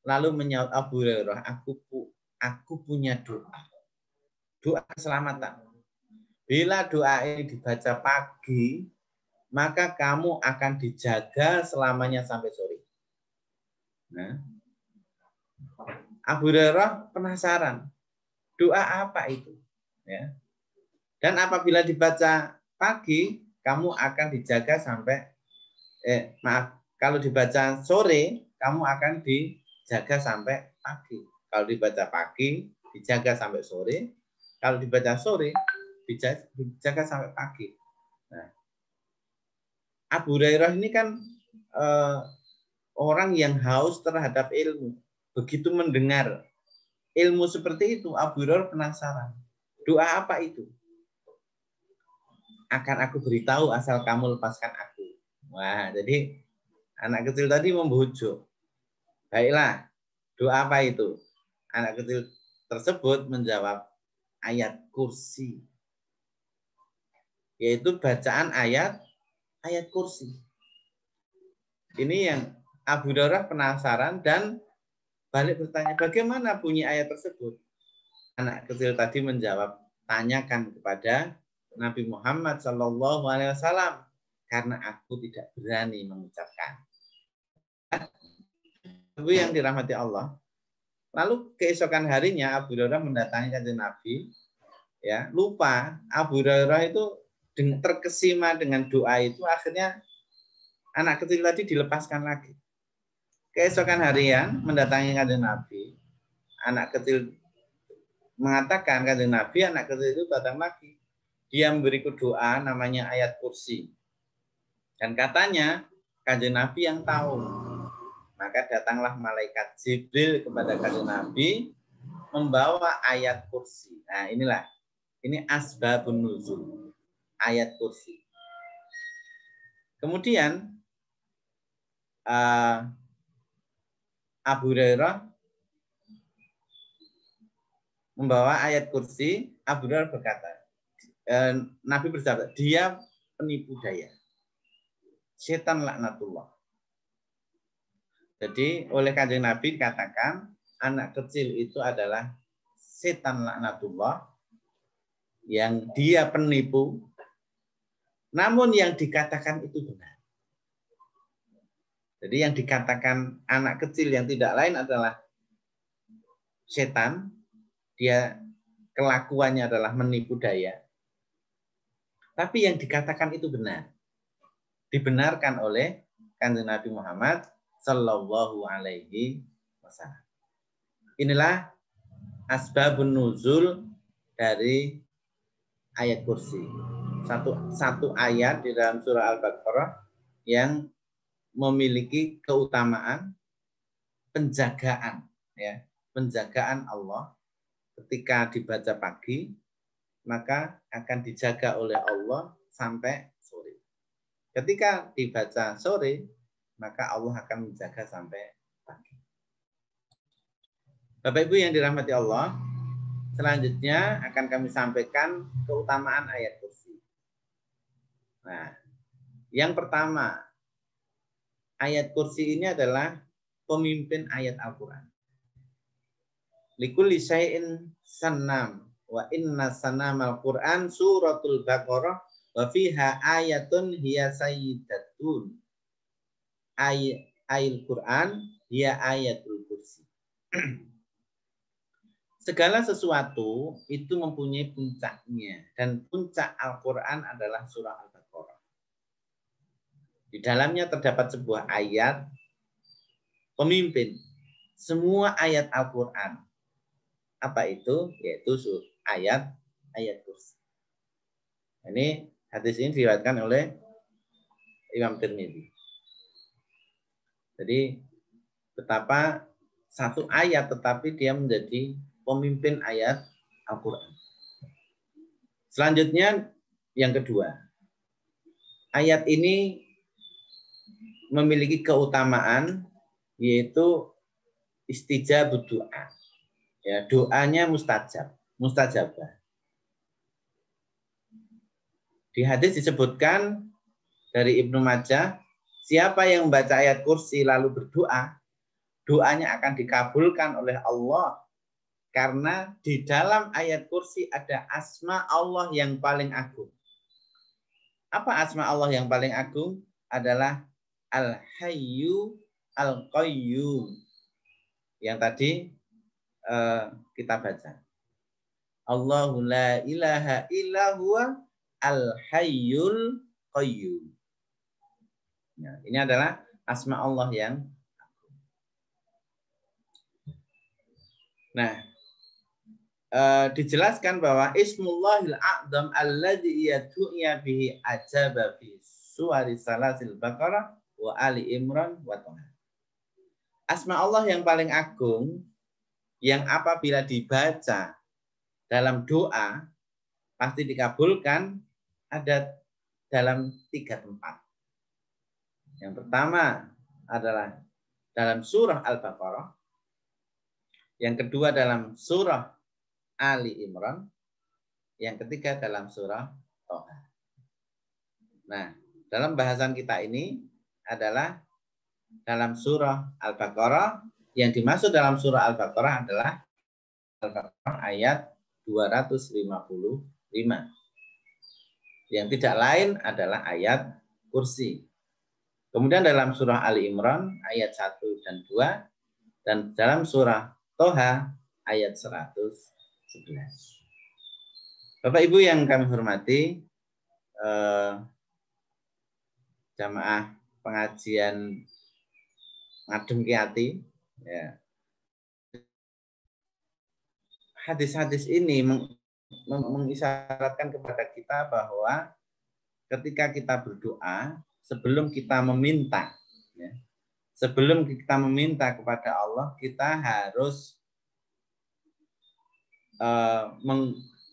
Speaker 2: lalu menyaut Abu Hurairah, aku punya doa keselamatan. Bila doa ini dibaca pagi, maka kamu akan dijaga selamanya sampai sore. Nah, Abu Hurairah penasaran, doa apa itu? Ya. Dan apabila dibaca pagi, kamu akan dijaga sampai kalau dibaca sore, kamu akan dijaga sampai pagi. Kalau dibaca pagi, dijaga sampai sore. Kalau dibaca sore, dijaga sampai pagi. Nah, Abu Hurairah ini kan orang yang haus terhadap ilmu. Begitu mendengar ilmu seperti itu, Abu Hurairah penasaran. Doa apa itu? Akan aku beritahu asal kamu lepaskan aku. Wah, jadi anak kecil tadi membujuk. Baiklah, doa apa itu? Anak kecil tersebut menjawab ayat kursi. Yaitu bacaan ayat kursi. Ini yang Abu Hurairah penasaran dan balik bertanya, bagaimana bunyi ayat tersebut? Anak kecil tadi menjawab, tanyakan kepada Nabi Muhammad Sallallahu Alaihi Wasallam karena aku tidak berani mengucapkan. Ibu yang dirahmati Allah. Lalu keesokan harinya Abu Hurairah mendatangi Kanjeng Nabi. Ya, lupa Abu Hurairah itu terkesima dengan doa itu, akhirnya anak kecil tadi dilepaskan lagi. Keesokan harian mendatangi Kanjeng Nabi. Anak kecil mengatakan Kanjeng Nabi, anak kecil itu datang lagi. Dia memberiku doa namanya ayat kursi. Dan katanya Kanjeng Nabi yang tahu. Maka datanglah malaikat Jibril kepada Kanjeng Nabi membawa ayat kursi. Nah, ini asbabun nuzul. Ayat kursi. Kemudian Abu Hurairah membawa ayat kursi. Abu Hurairah berkata, Nabi bersabda, dia penipu daya. Setan laknatullah. Jadi oleh Kanjeng Nabi dikatakan anak kecil itu adalah setan laknatullah yang dia penipu, namun yang dikatakan itu benar. Jadi yang dikatakan anak kecil yang tidak lain adalah setan, dia kelakuannya adalah menipu daya. Tapi yang dikatakan itu benar. Dibenarkan oleh Kanjeng Nabi Muhammad sallallahu alaihi wasallam. Inilah asbabun nuzul dari ayat kursi. Satu ayat di dalam surah Al-Baqarah yang memiliki keutamaan penjagaan, ya, penjagaan Allah ketika dibaca pagi maka akan dijaga oleh Allah sampai sore. Ketika dibaca sore maka Allah akan menjaga sampai pagi. Bapak Ibu yang dirahmati Allah, selanjutnya akan kami sampaikan keutamaan ayat kursi. Nah, yang pertama, ayat kursi ini adalah pemimpin ayat Al-Quran. Likulli syai'in sanam wa inna sanamal Quran suratul Baqarah wa fiha ayatun hiya sayyidatun. Ayat Quran hiya ayatul kursi. Segala sesuatu itu mempunyai puncaknya dan puncak Al-Quran adalah surah Al-Baqarah. Di dalamnya terdapat sebuah ayat pemimpin semua ayat Al-Quran. Apa itu? Yaitu ayat kursi. Ini hadis ini diriwayatkan oleh Imam Tirmidzi. Jadi betapa satu ayat tetapi dia menjadi pemimpin ayat Al-Quran. Selanjutnya yang kedua. Ayat ini memiliki keutamaan yaitu istijabud doa. Ya, doanya mustajabah. Di hadis disebutkan dari Ibnu Majah, siapa yang membaca ayat kursi lalu berdoa, doanya akan dikabulkan oleh Allah karena di dalam ayat kursi ada asma Allah yang paling agung. Apa asma Allah yang paling agung? Adalah Al-Hayyu Al-Qayyum. Yang tadi kita baca. Allahu la ilaha illa huwa Al-Hayyul Qayyum. Nah, ini adalah asma Allah yang agung. Nah, dijelaskan bahwa Ismullahil A'zam alladzi yad'uya bihi ajaba fi suwari salasil Baqarah wa Ali Imran wa Thaha. Asma Allah yang paling agung yang apabila dibaca dalam doa pasti dikabulkan ada dalam 3 tempat. Yang pertama adalah dalam surah Al-Baqarah. Yang kedua dalam surah Ali Imran. Yang ketiga dalam surah Thaha. Nah, dalam bahasan kita ini adalah dalam surah Al-Baqarah. Yang dimaksud dalam surah Al-Baqarah adalah Al-Baqarah ayat 255. Yang tidak lain adalah ayat kursi. Kemudian dalam surah Ali Imran ayat 1 dan 2 dan dalam surah Thaha ayat 111. Bapak Ibu yang kami hormati, jamaah pengajian Ngadem Kiati, ya. Hadis-hadis ini mengisyaratkan kepada kita bahwa ketika kita berdoa, sebelum kita meminta, ya, sebelum kita meminta kepada Allah, kita harus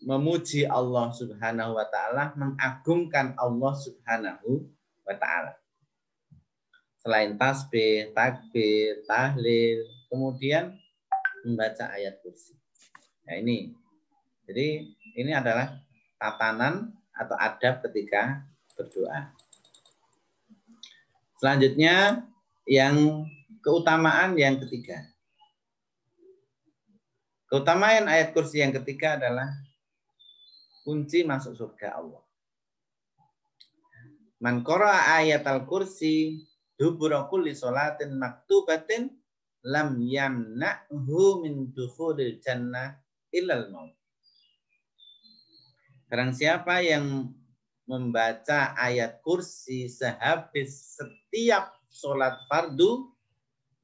Speaker 2: memuji Allah Subhanahu wa Ta'ala, mengagungkan Allah Subhanahu wa Ta'ala. Selain tasbih, takbir, tahlil, kemudian membaca ayat kursi. Nah ini, jadi ini adalah tatanan atau adab ketika berdoa. Selanjutnya yang keutamaan yang ketiga. Keutamaan ayat kursi yang ketiga adalah kunci masuk surga Allah. Man qara'a ayatal kursi dubura kulli sholatin maktubatin lam yamna'hu min dukhulil jannah illal maut. Barang siapa yang membaca ayat kursi sehabis setiap sholat fardu,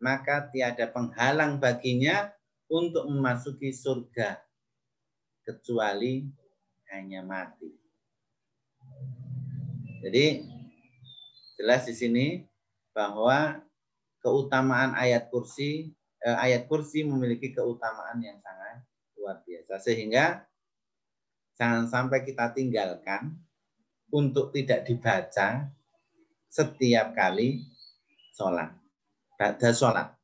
Speaker 2: maka tiada penghalang baginya untuk memasuki surga kecuali hanya mati. Jadi jelas di sini bahwa keutamaan ayat kursi memiliki keutamaan yang sangat luar biasa, sehingga jangan sampai kita tinggalkan untuk tidak dibaca setiap kali sholat. Ba'da sholat.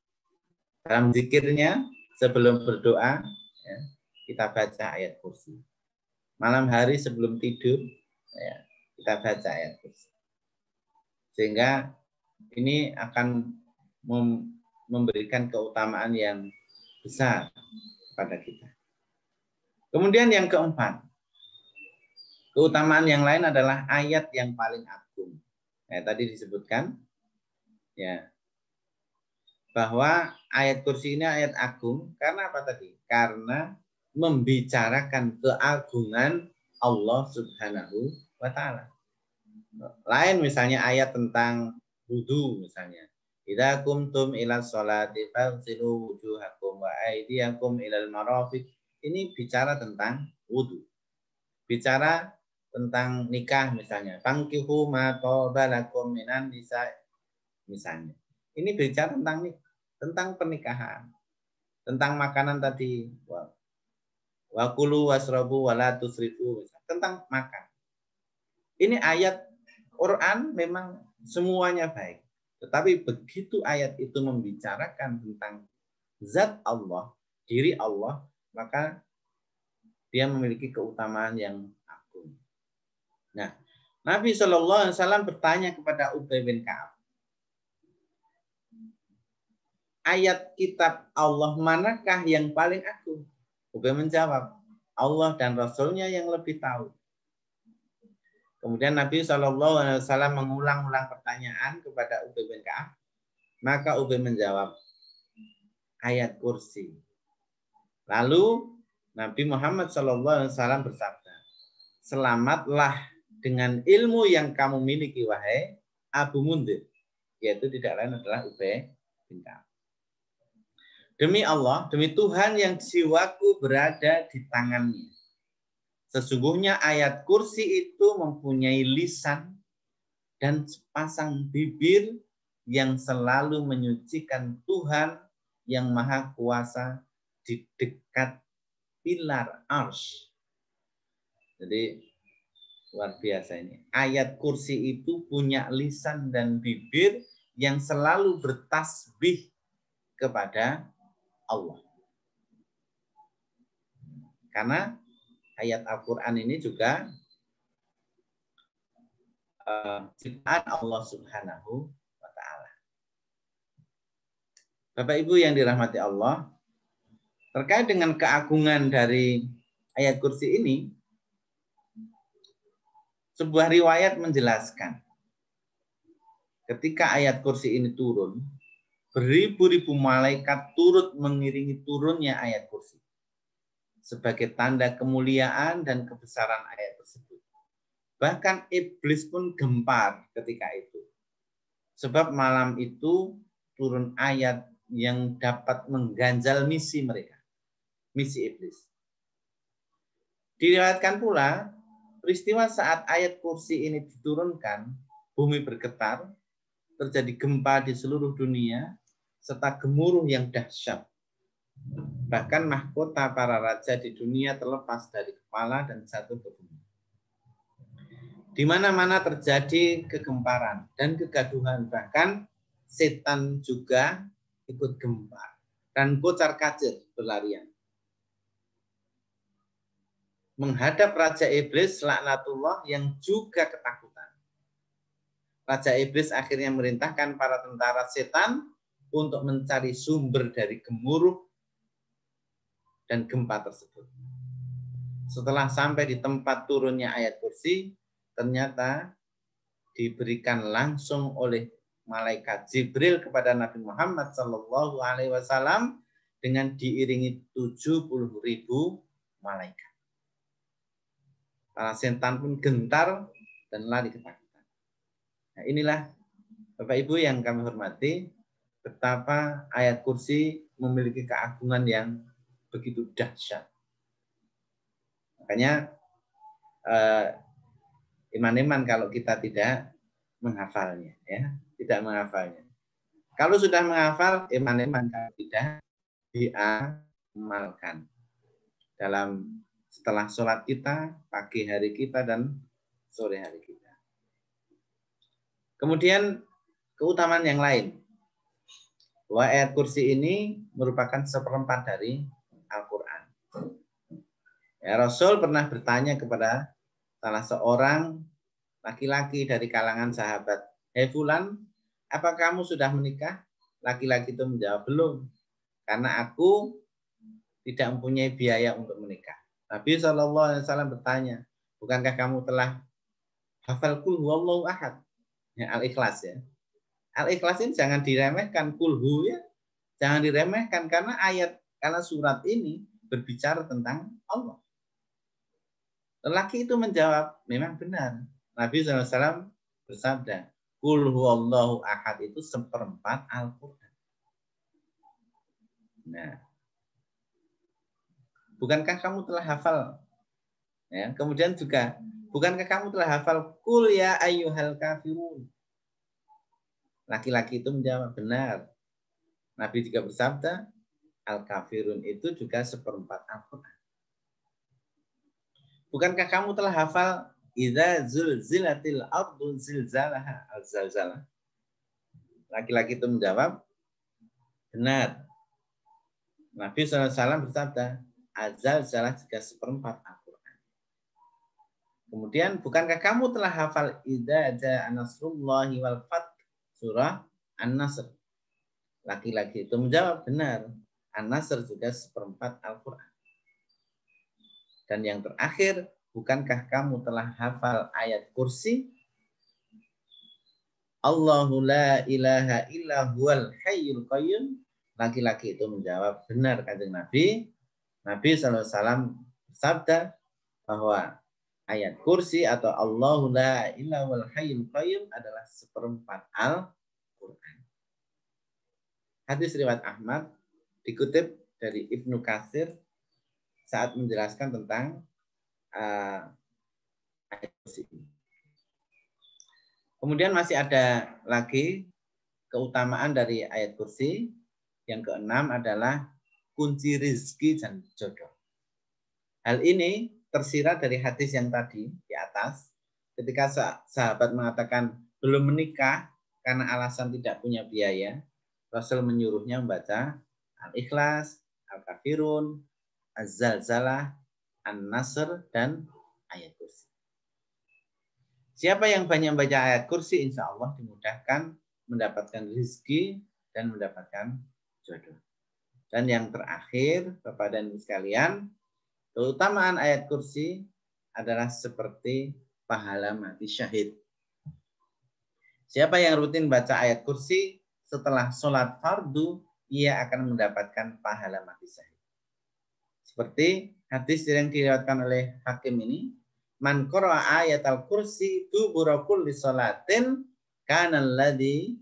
Speaker 2: Dalam zikirnya sebelum berdoa ya, kita baca ayat kursi. Malam hari sebelum tidur ya, kita baca ayat kursi. Sehingga ini akan memberikan keutamaan yang besar kepada kita. Kemudian yang keempat, keutamaan yang lain adalah ayat yang paling agung. Tadi disebutkan ya bahwa ayat kursi ini ayat agung karena apa tadi? Karena membicarakan keagungan Allah Subhanahu wa taala. Lain misalnya ayat tentang wudu misalnya. Idza qumtum ila sholati faghsilu wujuhakum wa aydiyakum ilal marafiq. Ini bicara tentang wudu. Bicara tentang nikah misalnya. Fankihu ma taba lakum minan nisa misalnya. Ini bicara tentang pernikahan. Tentang makanan tadi. Wa kulu wasrabu wa la tusrifu. Tentang makan. Ini ayat Quran memang semuanya baik. Tetapi begitu ayat itu membicarakan tentang zat Allah, diri Allah, maka dia memiliki keutamaan yang agung. Nah, Nabi SAW bertanya kepada Ubay bin Ka'ab, ayat kitab Allah manakah yang paling agung? Ubay menjawab, Allah dan Rasulnya yang lebih tahu. Kemudian Nabi SAW mengulang-ulang pertanyaan kepada Ubay bin Ka'ab. Maka Ubay menjawab, ayat kursi. Lalu Nabi Muhammad SAW bersabda, selamatlah dengan ilmu yang kamu miliki, wahai Abu Mundhir. Yaitu tidak lain adalah Ubay bin Ka'ab. Demi Allah, demi Tuhan yang jiwaku berada di tangannya. Sesungguhnya ayat kursi itu mempunyai lisan dan sepasang bibir yang selalu menyucikan Tuhan yang Maha Kuasa di dekat pilar arsy. Jadi luar biasa ini. Ayat kursi itu punya lisan dan bibir yang selalu bertasbih kepada Allah. Karena ayat Al-Quran ini juga ciptaan Allah Subhanahu wa ta'ala. Bapak Ibu yang dirahmati Allah, terkait dengan keagungan dari ayat kursi ini, sebuah riwayat menjelaskan ketika ayat kursi ini turun, beribu-ribu malaikat turut mengiringi turunnya ayat kursi sebagai tanda kemuliaan dan kebesaran ayat tersebut. Bahkan iblis pun gempar ketika itu. Sebab malam itu turun ayat yang dapat mengganjal misi mereka. Misi iblis. Diriwayatkan pula, peristiwa saat ayat kursi ini diturunkan, bumi bergetar, terjadi gempa di seluruh dunia, serta gemuruh yang dahsyat. Bahkan mahkota para raja di dunia terlepas dari kepala dan jatuh ke bumi. Di mana-mana terjadi kegemparan dan kegaduhan, bahkan setan juga ikut gempar dan kocar-kacir berlarian. Menghadap Raja Iblis laknatullah yang juga ketakutan. Raja Iblis akhirnya merintahkan para tentara setan untuk mencari sumber dari gemuruh dan gempa tersebut. setelah sampai di tempat turunnya ayat kursi, ternyata diberikan langsung oleh malaikat Jibril kepada Nabi Muhammad SAW dengan diiringi 70.000 malaikat. Para setan pun gentar dan lari ketakutan. Nah, inilah Bapak Ibu yang kami hormati, betapa ayat kursi memiliki keagungan yang begitu dahsyat. Makanya iman-iman kalau kita tidak menghafalnya, ya, tidak menghafalnya. Kalau sudah menghafal, iman-iman kalau tidak diamalkan dalam setelah sholat kita, pagi hari kita, dan sore hari kita. Kemudian keutamaan yang lain, bahwa ayat kursi ini merupakan seperempat dari Al-Quran. Ya, Rasul pernah bertanya kepada salah seorang laki-laki dari kalangan sahabat, "Hei Fulan, apa kamu sudah menikah?" Laki-laki itu menjawab, "Belum, karena aku tidak mempunyai biaya untuk menikah." Nabi SAW bertanya, "Bukankah kamu telah hafal Qul huwallahu ahad?" Ya, Al-Ikhlas ya. Al-Ikhlas ini jangan diremehkan, kulhu ya. Jangan diremehkan karena surat ini berbicara tentang Allah. Lelaki itu menjawab, memang benar. Nabi SAW bersabda, Qul huwallahu ahad itu seperempat Al-Quran. Nah, bukankah kamu telah hafal? Ya, kemudian juga, bukankah kamu telah hafal Qul ya ayyuhal kafirun? Laki-laki itu menjawab, benar. Nabi juga bersabda, Al-Kafirun itu juga seperempat Al-Quran. Bukankah kamu telah hafal Idza zulzilatil ardu zilzalaha al-zalzalah? Laki-laki itu menjawab, benar. Nabi SAW bersabda, al-zalzalah juga seperempat Al-Quran. Kemudian, bukankah kamu telah hafal Idza ja'a nasrullahi wal fath, surah An-Nasr? Laki-laki itu menjawab, benar. An-Nasr juga seperempat Al-Quran. Dan yang terakhir, bukankah kamu telah hafal ayat kursi? Allahu la ilaha illa huwal hayyul qayyum. Laki-laki itu menjawab, benar kanjeng Nabi. Nabi SAW bersabda bahwa ayat kursi atau Allahu la ilaha huwal hayyul qayyum adalah seperempat Al-Quran. Hadis riwayat Ahmad dikutip dari Ibnu Katsir saat menjelaskan tentang ayat kursi. Kemudian masih ada lagi keutamaan dari ayat kursi. Yang keenam adalah kunci rizki dan jodoh. Hal ini tersirat dari hadis yang tadi di atas. Ketika sahabat mengatakan belum menikah karena alasan tidak punya biaya, Rasul menyuruhnya membaca Al-Ikhlas, Al-Kafirun, Az-Zalzalah, An-Nasr, dan ayat kursi. Siapa yang banyak membaca ayat kursi, insya Allah dimudahkan mendapatkan rezeki dan mendapatkan jodoh. Dan yang terakhir, Bapak dan Ibu sekalian, keutamaan ayat kursi adalah seperti pahala mati syahid. Siapa yang rutin baca ayat kursi setelah sholat fardu, ia akan mendapatkan pahala mati syahid. Seperti hadis yang diriwayatkan oleh Hakim ini, man qara'a ayatal kursi dubura kulli sholatin kana alladhi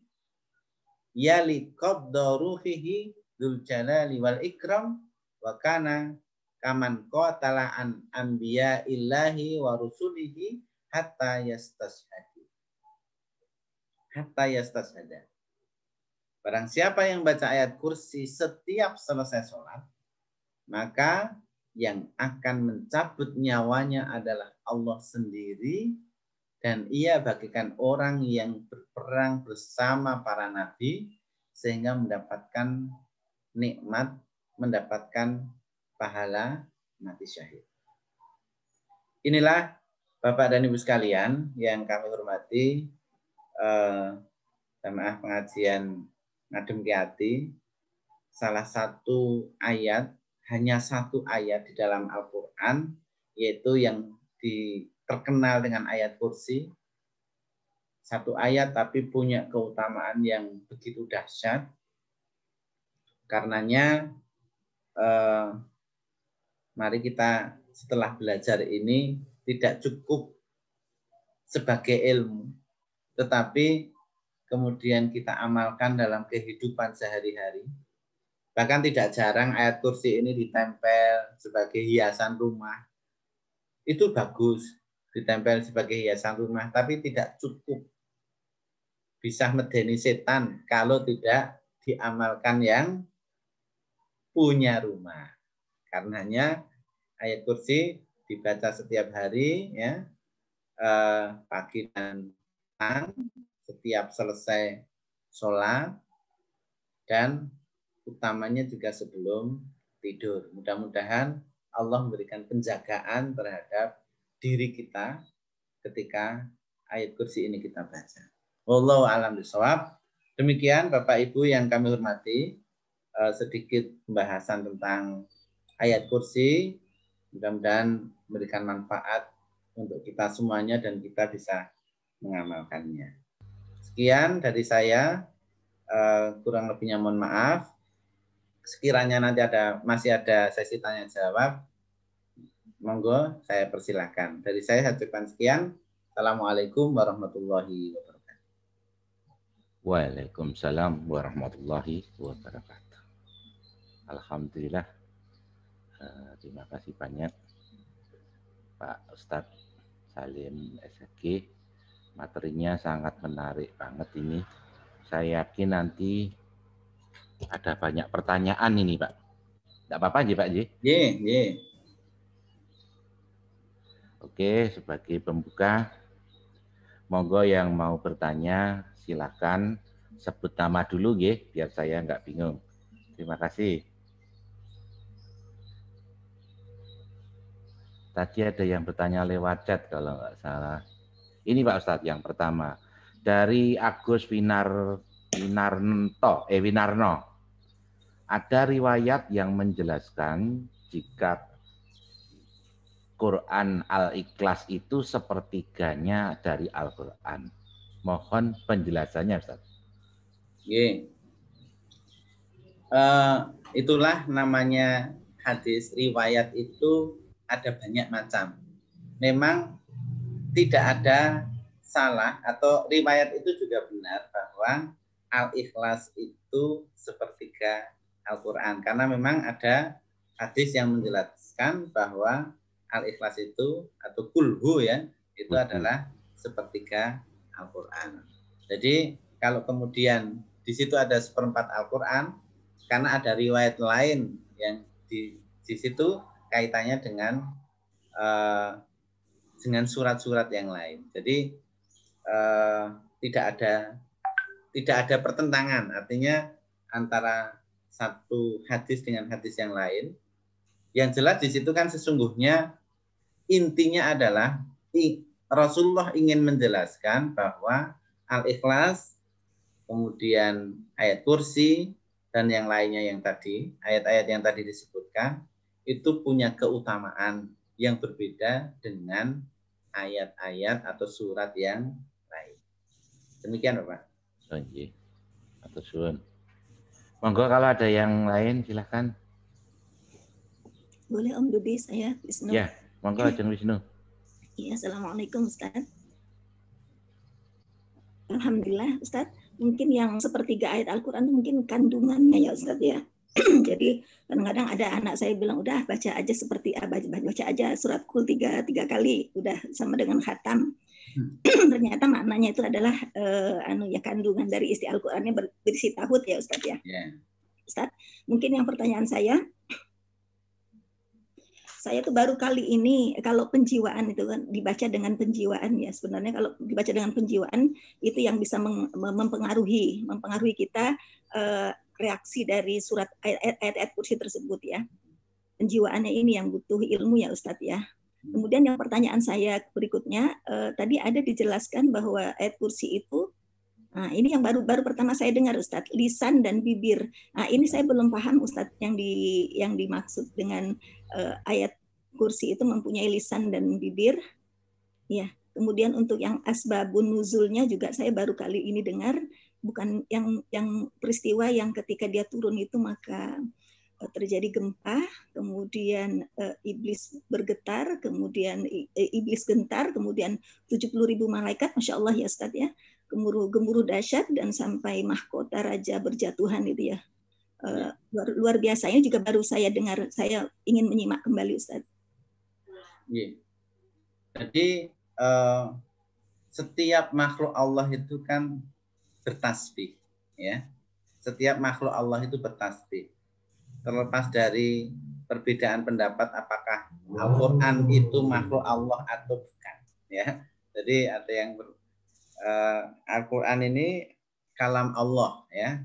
Speaker 2: yali qaddaru fihi dzul jalali wal ikram wa kana kaman qatala an anbiya illahi wa rusulihi hatta yastashhada. Barang siapa yang baca ayat kursi setiap selesai sholat, maka yang akan mencabut nyawanya adalah Allah sendiri, dan ia bagikan orang yang berperang bersama para nabi sehingga mendapatkan nikmat, mendapatkan pahala mati syahid. Inilah Bapak dan Ibu sekalian yang kami hormati, jamaah pengajian Ngadem Kiyati, salah satu ayat, hanya satu ayat di dalam Al-Quran yaitu yang terkenal dengan ayat kursi. Satu ayat tapi punya keutamaan yang begitu dahsyat. Karenanya mari kita setelah belajar ini tidak cukup sebagai ilmu, tetapi kemudian kita amalkan dalam kehidupan sehari-hari. Bahkan tidak jarang ayat kursi ini ditempel sebagai hiasan rumah. Itu bagus, ditempel sebagai hiasan rumah, tapi tidak cukup bisa medeni setan kalau tidak diamalkan yang punya rumah. Karenanya ayat kursi dibaca setiap hari, ya, pagi dan petang, setiap selesai sholat, dan utamanya juga sebelum tidur. Mudah-mudahan Allah memberikan penjagaan terhadap diri kita ketika ayat kursi ini kita baca. Wallahu a'lam bishawab. Demikian Bapak Ibu yang kami hormati, sedikit pembahasan tentang ayat kursi. Mudah-mudahan memberikan manfaat untuk kita semuanya dan kita bisa mengamalkannya. Sekian dari saya, kurang lebihnya mohon maaf. Sekiranya nanti masih ada sesi tanya jawab, monggo saya persilahkan. Dari saya ucapkan sekian. Assalamualaikum warahmatullahi wabarakatuh.
Speaker 1: Waalaikumsalam warahmatullahi wabarakatuh. Alhamdulillah. Terima kasih banyak Pak Ustadz Salim SHG. Materinya sangat menarik banget ini. Saya yakin nanti ada banyak pertanyaan ini, Pak. Tidak apa-apa, Pak Ji?
Speaker 2: Ye.
Speaker 1: Oke, sebagai pembuka, monggo yang mau bertanya silakan sebut nama dulu, Ye, biar saya nggak bingung. Terima kasih. Tadi ada yang bertanya lewat chat kalau nggak salah. Ini Pak Ustadz yang pertama. Dari Agus Winarno. Ada riwayat yang menjelaskan jika Quran Al-Ikhlas itu sepertiganya dari Al-Quran. Mohon penjelasannya, Ustaz.
Speaker 2: Itulah namanya hadis. Riwayat itu ada banyak macam. Memang tidak ada salah atau riwayat itu juga benar bahwa Al-Ikhlas itu sepertiga Al-Quran. Karena memang ada hadis yang menjelaskan bahwa Al-Ikhlas itu atau kulhu ya, itu adalah sepertiga Al-Quran. Jadi kalau kemudian di situ ada seperempat Al-Quran, karena ada riwayat lain yang di situ kaitannya dengan surat-surat yang lain. Jadi tidak ada pertentangan, artinya antara satu hadis dengan hadis yang lain. Yang jelas di situ kan sesungguhnya intinya adalah Rasulullah ingin menjelaskan bahwa Al-Ikhlas, kemudian ayat kursi, dan yang lainnya yang tadi, ayat-ayat yang tadi disebutkan, itu punya keutamaan yang berbeda dengan ayat-ayat atau surat yang lain. Demikian Bapak.
Speaker 1: Atur suwun. Monggo kalau ada yang lain silahkan.
Speaker 6: Boleh Om Dudi, saya Wisnu.
Speaker 1: Ya, monggo Ajeng Wisnu.
Speaker 6: Iya, Assalamualaikum Ustaz. Alhamdulillah Ustaz, mungkin yang sepertiga ayat Al-Quran itu mungkin kandungannya ya Ustaz ya. Jadi kadang-kadang ada anak saya bilang udah baca aja baca aja surat Qul tiga kali udah sama dengan khatam. Ternyata maknanya itu adalah kandungan dari isi Al-Qur'annya berisi tauhid ya Ustaz ya. Ustaz, mungkin yang pertanyaan saya tuh baru kali ini kalau penjiwaan itu kan dibaca dengan penjiwaan ya. Sebenarnya kalau dibaca dengan penjiwaan itu yang bisa mempengaruhi kita reaksi dari surat ayat-ayat kursi tersebut ya. Penjiwaannya ini yang butuh ilmu ya Ustadz ya. Kemudian yang pertanyaan saya berikutnya, tadi ada dijelaskan bahwa ayat kursi itu, ini yang baru pertama saya dengar Ustadz, lisan dan bibir. Ini saya belum paham Ustadz yang dimaksud dengan ayat kursi itu mempunyai lisan dan bibir. Ya, kemudian untuk yang asbabun nuzulnya juga saya baru kali ini dengar, bukan yang peristiwa yang ketika dia turun itu maka terjadi gempa, kemudian iblis bergetar, kemudian iblis gentar, kemudian 70.000 malaikat, Masya Allah ya Ustadz ya, gemuruh dahsyat dan sampai mahkota raja berjatuhan itu ya. Luar biasanya juga baru saya dengar, saya ingin menyimak kembali Ustadz.
Speaker 2: Jadi setiap makhluk Allah itu kan bertasbih, ya. Setiap makhluk Allah itu bertasbih. Terlepas dari perbedaan pendapat apakah Al-Quran itu makhluk Allah atau bukan, ya. Jadi ada yang Al-Quran ini kalam Allah, ya.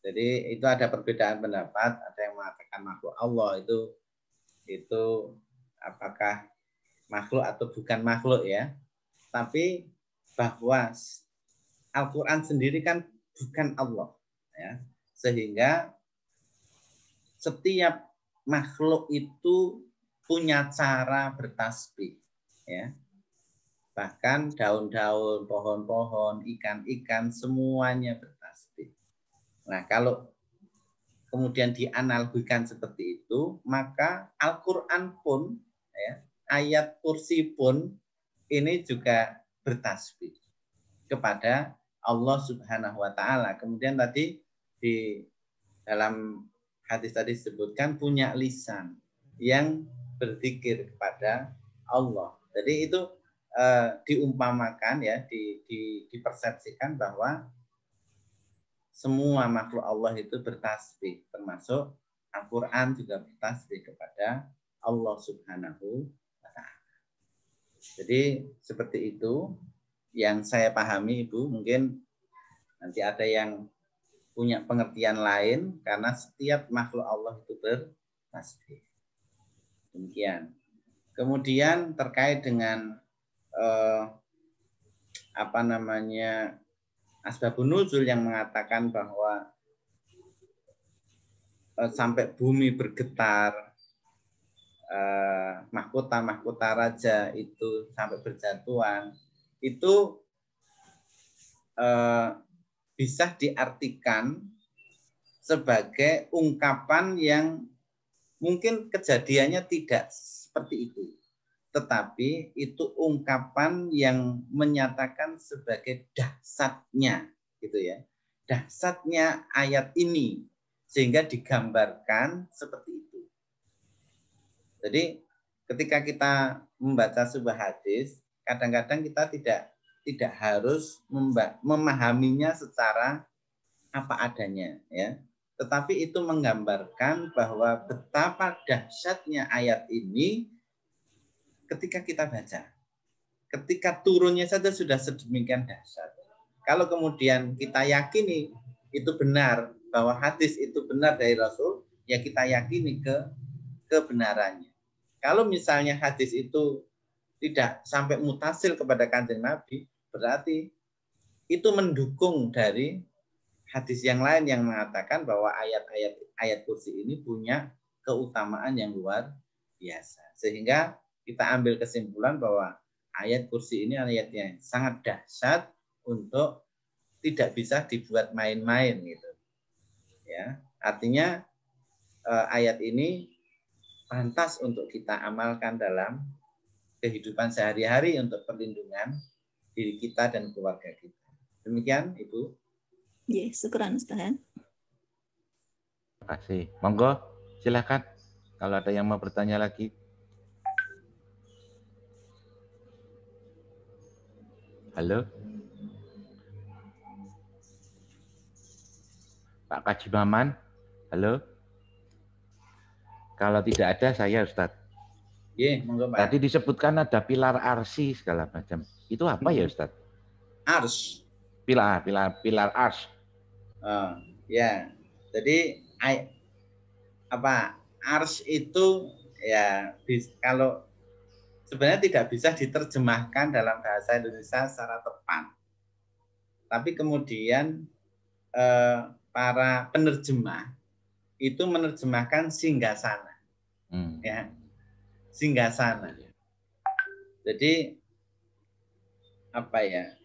Speaker 2: Jadi itu ada perbedaan pendapat, ada yang mengatakan makhluk Allah itu apakah makhluk atau bukan makhluk, ya. Tapi bahwa Al-Quran sendiri kan bukan Allah, ya. Sehingga setiap makhluk itu punya cara bertasbih, ya. Bahkan daun-daun, pohon-pohon, ikan-ikan semuanya bertasbih. Nah, kalau kemudian dianalogikan seperti itu, maka Al-Quran pun, ya, ayat kursi pun ini juga bertasbih kepada Allah Subhanahu wa Ta'ala. Kemudian tadi di dalam hadis tadi disebutkan punya lisan yang berzikir kepada Allah. Jadi itu diumpamakan, ya, dipersepsikan bahwa semua makhluk Allah itu bertasbih, termasuk Al-Quran juga bertasbih kepada Allah Subhanahu wa Ta'ala. Jadi seperti itu yang saya pahami, Ibu. Mungkin nanti ada yang punya pengertian lain, karena setiap makhluk Allah itu bertasbih. Demikian. Kemudian terkait dengan asbabun nuzul yang mengatakan bahwa sampai bumi bergetar, mahkota raja itu sampai berjatuhan, itu bisa diartikan sebagai ungkapan yang mungkin kejadiannya tidak seperti itu, tetapi itu ungkapan yang menyatakan sebagai dahsyatnya, gitu ya, dahsyatnya ayat ini, sehingga digambarkan seperti itu. Jadi ketika kita membaca sebuah hadis, kadang-kadang kita tidak harus memahaminya secara apa adanya, ya. Tetapi itu menggambarkan bahwa betapa dahsyatnya ayat ini ketika kita baca. Ketika turunnya saja sudah sedemikian dahsyat. Kalau kemudian kita yakini itu benar, bahwa hadis itu benar dari Rasul, ya kita yakini kebenarannya. Kalau misalnya hadis itu tidak sampai mutasil kepada Kanjeng Nabi, berarti itu mendukung dari hadis yang lain yang mengatakan bahwa ayat kursi ini punya keutamaan yang luar biasa. Sehingga kita ambil kesimpulan bahwa ayat kursi ini ayat yang sangat dahsyat untuk tidak bisa dibuat main-main, gitu. Ya, artinya ayat ini pantas untuk kita amalkan dalam kehidupan sehari-hari untuk perlindungan diri kita dan keluarga kita. Demikian, Ibu.
Speaker 6: Ya, syukuran Ustaz.
Speaker 1: Terima kasih. Monggo, silakan kalau ada yang mau bertanya lagi. Halo? Pak Kaji Maman? Halo? Kalau tidak ada, saya Ustadz.
Speaker 2: Iya, monggo Pak.
Speaker 1: Tadi disebutkan ada pilar arsi segala macam. Itu apa ya Ustadz?
Speaker 2: Ars.
Speaker 1: Pilar ars.
Speaker 2: Ya, jadi ars itu ya kalau sebenarnya tidak bisa diterjemahkan dalam bahasa Indonesia secara tepat. Tapi kemudian para penerjemah itu menerjemahkan singgasana. Ya. singgasana. Jadi apa ya?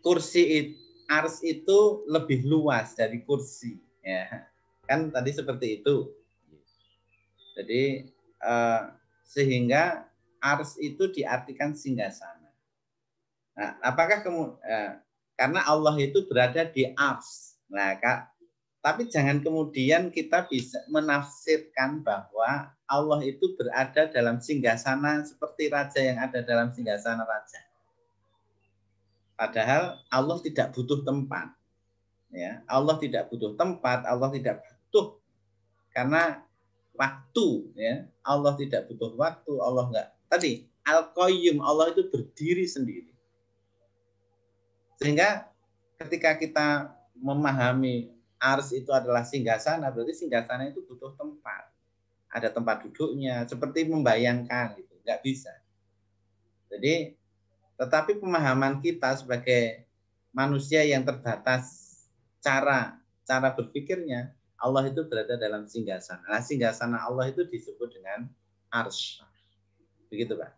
Speaker 2: Ars itu lebih luas dari kursi, ya. Kan tadi seperti itu. Jadi sehingga ars itu diartikan singgasana. Nah, apakah karena Allah itu berada di ars. Nah, tapi jangan kemudian kita bisa menafsirkan bahwa Allah itu berada dalam singgasana seperti raja yang ada dalam singgasana raja. Padahal Allah tidak butuh tempat. Ya, Allah tidak butuh tempat, Allah tidak butuh karena waktu, ya. Allah tidak butuh waktu, Allah enggak. Tadi Al-Qayyum, Allah itu berdiri sendiri. Sehingga ketika kita memahami ars itu adalah singgasana, berarti singgasana itu butuh tempat. Ada tempat duduknya, seperti membayangkan gitu, enggak bisa. Jadi, tetapi pemahaman kita sebagai manusia yang terbatas cara berpikirnya, Allah itu berada dalam singgasana. Nah, singgasana Allah itu disebut dengan arsy. Begitu, Pak.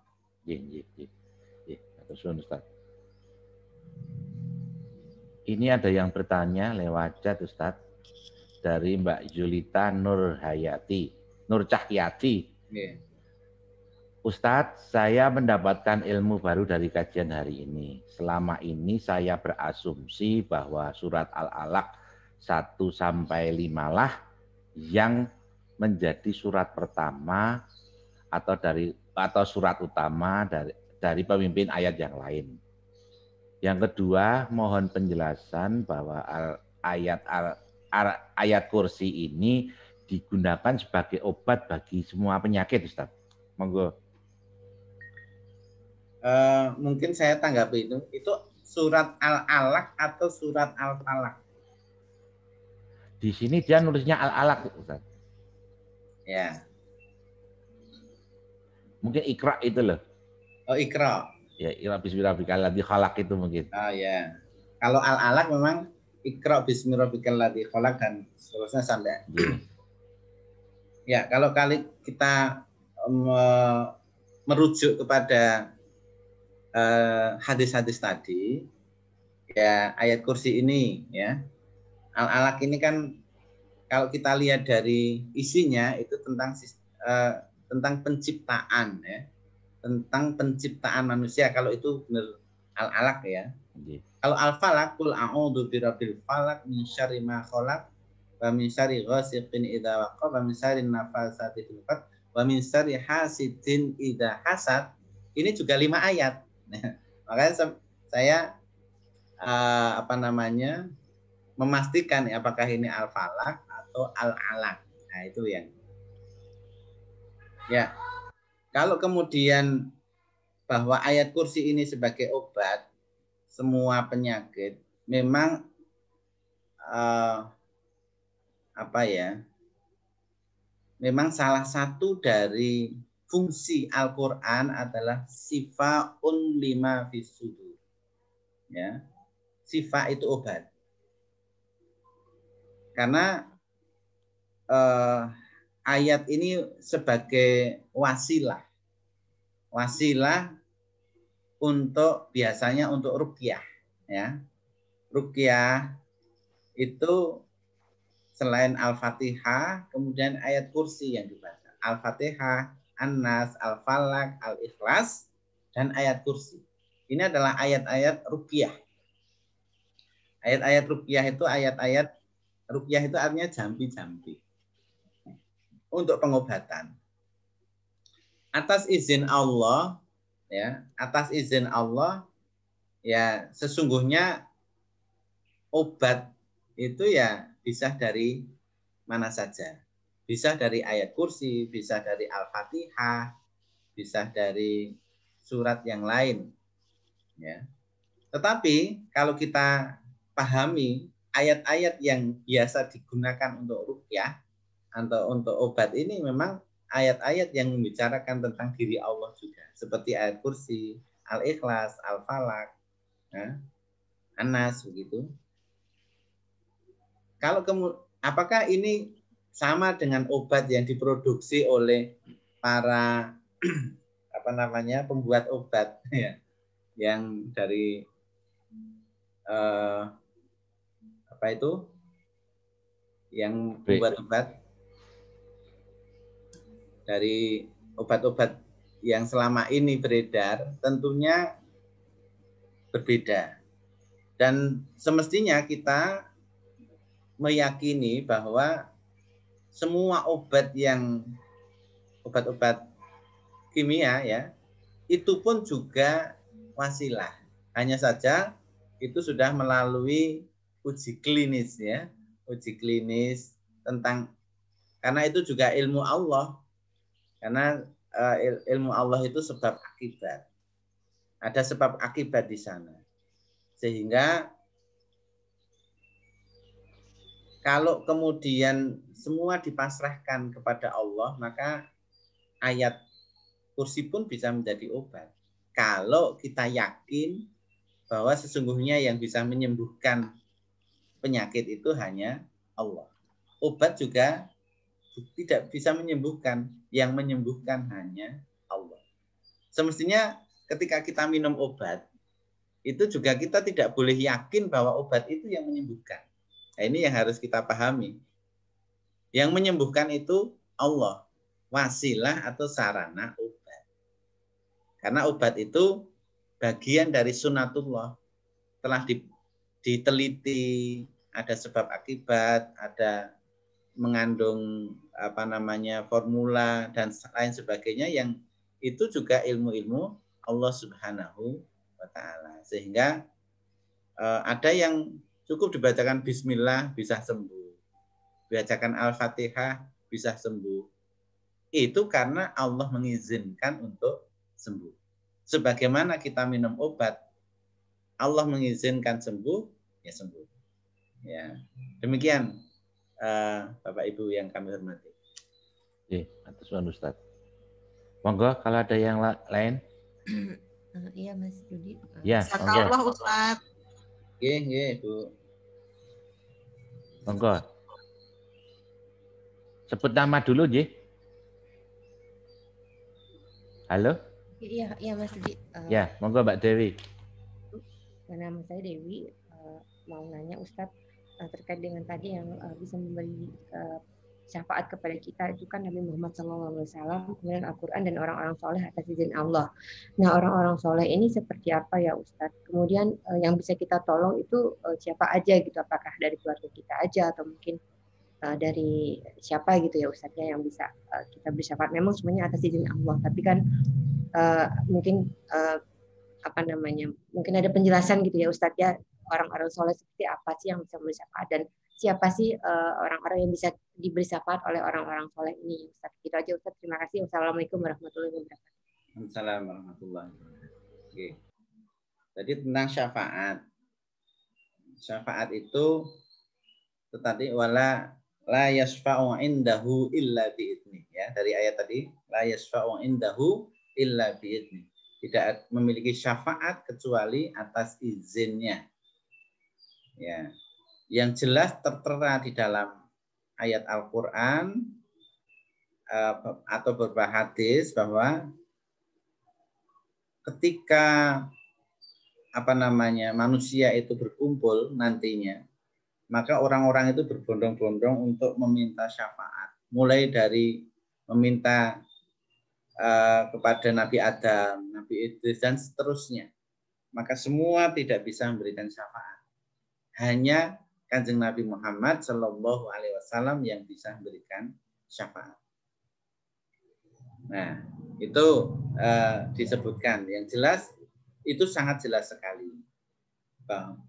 Speaker 1: Iya. Ustaz. Ini ada yang bertanya lewat chat, Ustaz, dari Mbak Julita Nur Cahyati.
Speaker 2: Yeah.
Speaker 1: Ustadz, saya mendapatkan ilmu baru dari kajian hari ini. Selama ini saya berasumsi bahwa surat Al-Alaq 1-5 lah yang menjadi surat pertama atau surat utama dari pemimpin ayat yang lain. Yang kedua, mohon penjelasan bahwa ayat kursi ini digunakan sebagai obat bagi semua penyakit, Ustaz. Monggo.
Speaker 2: Mungkin saya tanggapi itu surat Al-Alaq atau surat Al-Falaq.
Speaker 1: Di sini dia nulisnya Al-Alaq, Ustaz.
Speaker 2: Ya.
Speaker 1: Mungkin Iqra itu loh.
Speaker 2: Oh, Iqra.
Speaker 1: Ya, Iqra bismillahirrahmanirrahim khalaq itu mungkin.
Speaker 2: Oh ya. Kalau Al-Alaq memang Iqra bismillahirrahmanirrahim khalaq dan seterusnya sampai. Ya, kalau kita merujuk kepada hadis-hadis tadi, ya ayat kursi ini, ya Al-Alaq ini kan kalau kita lihat dari isinya itu tentang penciptaan, ya, tentang penciptaan manusia. Kalau itu benar Al-Alaq, ya. Kalau Al-Falaq, qul a'udzu birabbil falaq min syarri ma khalaq wa min syarri ghasiqin idza waqab wa min syarri nafasati fil 'uqad wa min syarri hasidin idza hasad. Ini juga 5 ayat. Makanya saya memastikan apakah ini Al-Falaq atau Al-Alaq. Nah, itu yang. Ya. Kalau kemudian bahwa ayat kursi ini sebagai obat semua penyakit, memang memang salah satu dari fungsi Al-Quran adalah sifaun lima fis sudur. Ya. Sifat itu obat. Karena ayat ini sebagai wasilah biasanya untuk ruqyah, ya. Ruqyah itu selain Al-Fatihah, kemudian ayat kursi yang dibaca. Al-Fatihah, An-Nas, Al-Falaq, Al-Ikhlas, dan ayat kursi. Ini adalah ayat-ayat ruqyah. Ayat-ayat ruqyah itu ruqyah itu artinya jampi-jampi untuk pengobatan. Atas izin Allah, ya, ya sesungguhnya obat itu ya bisa dari mana saja. Bisa dari ayat kursi, bisa dari Al-Fatihah, bisa dari surat yang lain. Ya. Tetapi kalau kita pahami ayat-ayat yang biasa digunakan untuk ruqyah atau untuk obat ini memang ayat-ayat yang membicarakan tentang diri Allah juga. Seperti ayat kursi, Al-Ikhlas, Al-Falaq, ya, An-Nas, begitu. Apakah ini sama dengan obat yang diproduksi oleh para pembuat obat ya, yang dari yang membuat obat, dari obat-obat yang selama ini beredar tentunya berbeda. Dan semestinya kita meyakini bahwa semua obat kimia ya, itu pun juga wasilah. Hanya saja itu sudah melalui uji klinis ya, uji klinis tentang, karena itu juga ilmu Allah. Karena ilmu Allah itu sebab akibat. Ada sebab akibat di sana. Sehingga kalau kemudian semua dipasrahkan kepada Allah, maka ayat kursi pun bisa menjadi obat. Kalau kita yakin bahwa sesungguhnya yang bisa menyembuhkan penyakit itu hanya Allah. Obat juga tidak bisa menyembuhkan, yang menyembuhkan hanya Allah. Semestinya ketika kita minum obat, itu juga kita tidak boleh yakin bahwa obat itu yang menyembuhkan. Nah, ini yang harus kita pahami. Yang menyembuhkan itu Allah, wasilah atau sarana obat. Karena obat itu bagian dari sunatullah, telah diteliti, ada sebab akibat, ada mengandung formula dan lain sebagainya, yang itu juga ilmu-ilmu Allah Subhanahu wa Ta'ala. Sehingga ada yang cukup dibacakan bismillah bisa sembuh, dibacakan Al-Fatihah bisa sembuh. Itu karena Allah mengizinkan untuk sembuh. Sebagaimana kita minum obat, Allah mengizinkan sembuh, ya sembuh. Ya, demikian Bapak Ibu yang kami hormati.
Speaker 1: Atas suan Ustaz. Monggo kalau ada yang lain.
Speaker 7: Iya Mas Rudi.
Speaker 1: Ya,
Speaker 8: monggo. Ustaz.
Speaker 2: Nggih, Bu.
Speaker 1: Monggo. Sebut nama dulu, nggih. Halo?
Speaker 7: Iya Mas Rudi.
Speaker 1: Ya, monggo Mbak Dewi.
Speaker 7: Nama saya Dewi, mau nanya Ustadz terkait dengan tadi yang bisa memberi syafaat kepada kita itu kan Nabi Muhammad SAW, kemudian Al-Quran dan orang-orang soleh atas izin Allah. Nah, orang-orang soleh ini seperti apa ya Ustadz? Kemudian yang bisa kita tolong itu siapa aja gitu? Apakah dari keluarga kita aja atau mungkin dari siapa gitu ya Ustadz ya yang bisa kita beri syafaat? Memang semuanya atas izin Allah, tapi kan mungkin mungkin ada penjelasan gitu ya Ustadz ya, orang-orang soleh seperti apa sih yang bisa memberi syafaat, dan siapa sih orang-orang yang bisa diberi syafaat oleh orang-orang soleh ini Ustadz. Gitu aja Ustadz, terima kasih. Wassalamualaikum warahmatullahi wabarakatuh.
Speaker 2: Waalaikumsalam warahmatullahi wabarakatuh. Oke. Jadi tentang syafaat. Syafaat itu tadi wala la yasfa'u indahu illa bi'idni, ya, dari ayat tadi la yasfa'u indahu illa bi'idni. Tidak memiliki syafaat kecuali atas izinnya. Ya. Yang jelas tertera di dalam ayat Al-Qur'an atau beberapa hadis bahwa ketika manusia itu berkumpul nantinya, maka orang-orang itu berbondong-bondong untuk meminta syafaat. Mulai dari meminta kepada Nabi Adam, Nabi Idris, dan seterusnya. Maka semua tidak bisa memberikan syafaat. Hanya Kanjeng Nabi Muhammad Shallallahu Alaihi Wasallam yang bisa memberikan syafaat. Nah, itu disebutkan. Yang jelas, itu sangat jelas sekali.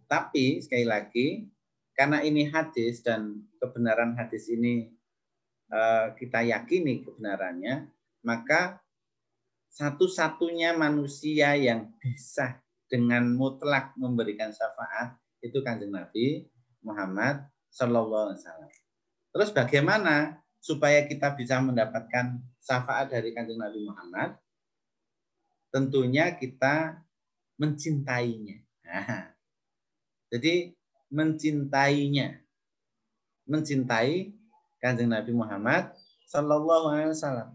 Speaker 2: Tapi sekali lagi, karena ini hadis dan kebenaran hadis ini kita yakini kebenarannya, maka satu-satunya manusia yang bisa dengan mutlak memberikan syafaat itu Kanjeng Nabi Muhammad Sallallahu Alaihi Wasallam. Terus bagaimana supaya kita bisa mendapatkan syafaat dari Kanjeng Nabi Muhammad? Tentunya kita mencintainya. Nah, jadi mencintainya, mencintai Kanjeng Nabi Muhammad Sallallahu Alaihi Wasallam.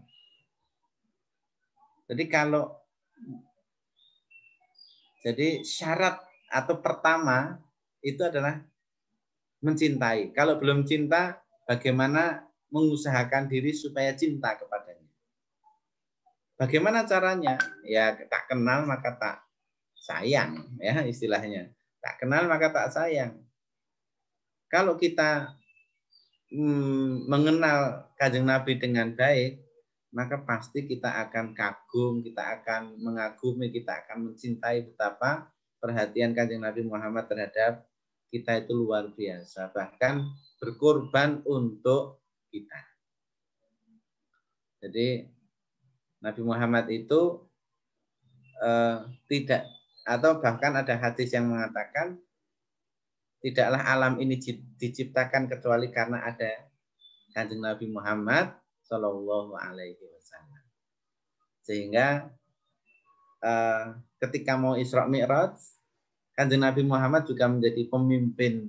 Speaker 2: Jadi jadi syarat atau pertama itu adalah mencintai. Kalau belum cinta, bagaimana mengusahakan diri supaya cinta kepadanya? Bagaimana caranya? Ya tak kenal maka tak sayang, ya istilahnya. Tak kenal maka tak sayang. Kalau kita mengenal Kanjeng Nabi dengan baik, maka pasti kita akan kagum, kita akan mengagumi, kita akan mencintai betapa perhatian Kanjeng Nabi Muhammad terhadap kita itu luar biasa. Bahkan berkorban untuk kita. Jadi Nabi Muhammad itu tidak, atau bahkan ada hadis yang mengatakan tidaklah alam ini diciptakan kecuali karena ada Kanjeng Nabi Muhammad Shallallahu Alaihi Wasallam. Sehingga ketika mau Isra Mi'raj, Kanjeng Nabi Muhammad juga menjadi pemimpin,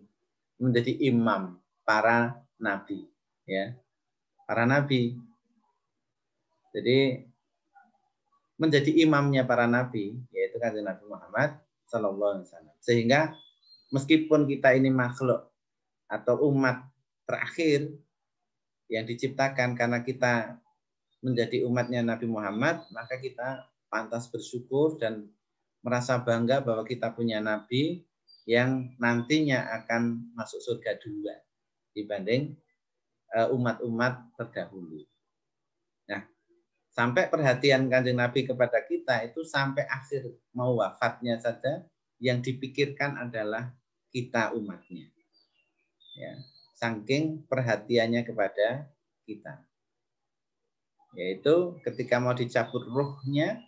Speaker 2: menjadi imam para nabi, ya, para nabi. Jadi menjadi imamnya para nabi, yaitu Kanjeng Nabi Muhammad Shallallahu Alaihi Wasallam. Sehingga meskipun kita ini makhluk atau umat terakhir yang diciptakan karena kita menjadi umatnya Nabi Muhammad, maka kita pantas bersyukur dan merasa bangga bahwa kita punya nabi yang nantinya akan masuk surga duluan dibanding umat-umat terdahulu. Nah, sampai perhatian Kanjeng Nabi kepada kita itu sampai akhir mau wafatnya saja yang dipikirkan adalah kita umatnya. Ya, saking perhatiannya kepada kita. Yaitu ketika mau dicabut ruhnya,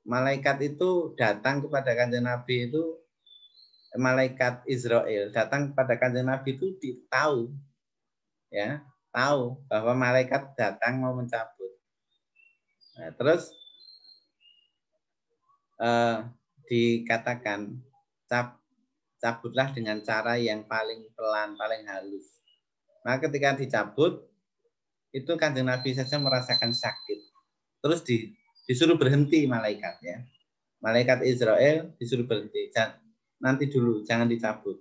Speaker 2: malaikat itu datang kepada Kanjeng Nabi itu, malaikat Israel datang kepada Kanjeng Nabi itu tahu, ya, tahu bahwa malaikat datang mau mencabut. Nah, terus dikatakan cabutlah dengan cara yang paling pelan, paling halus. Maka ketika dicabut itu Kanjeng Nabi saja merasakan sakit. Terus disuruh berhenti malaikat, ya. Malaikat Israel disuruh berhenti. Nanti dulu, jangan dicabut.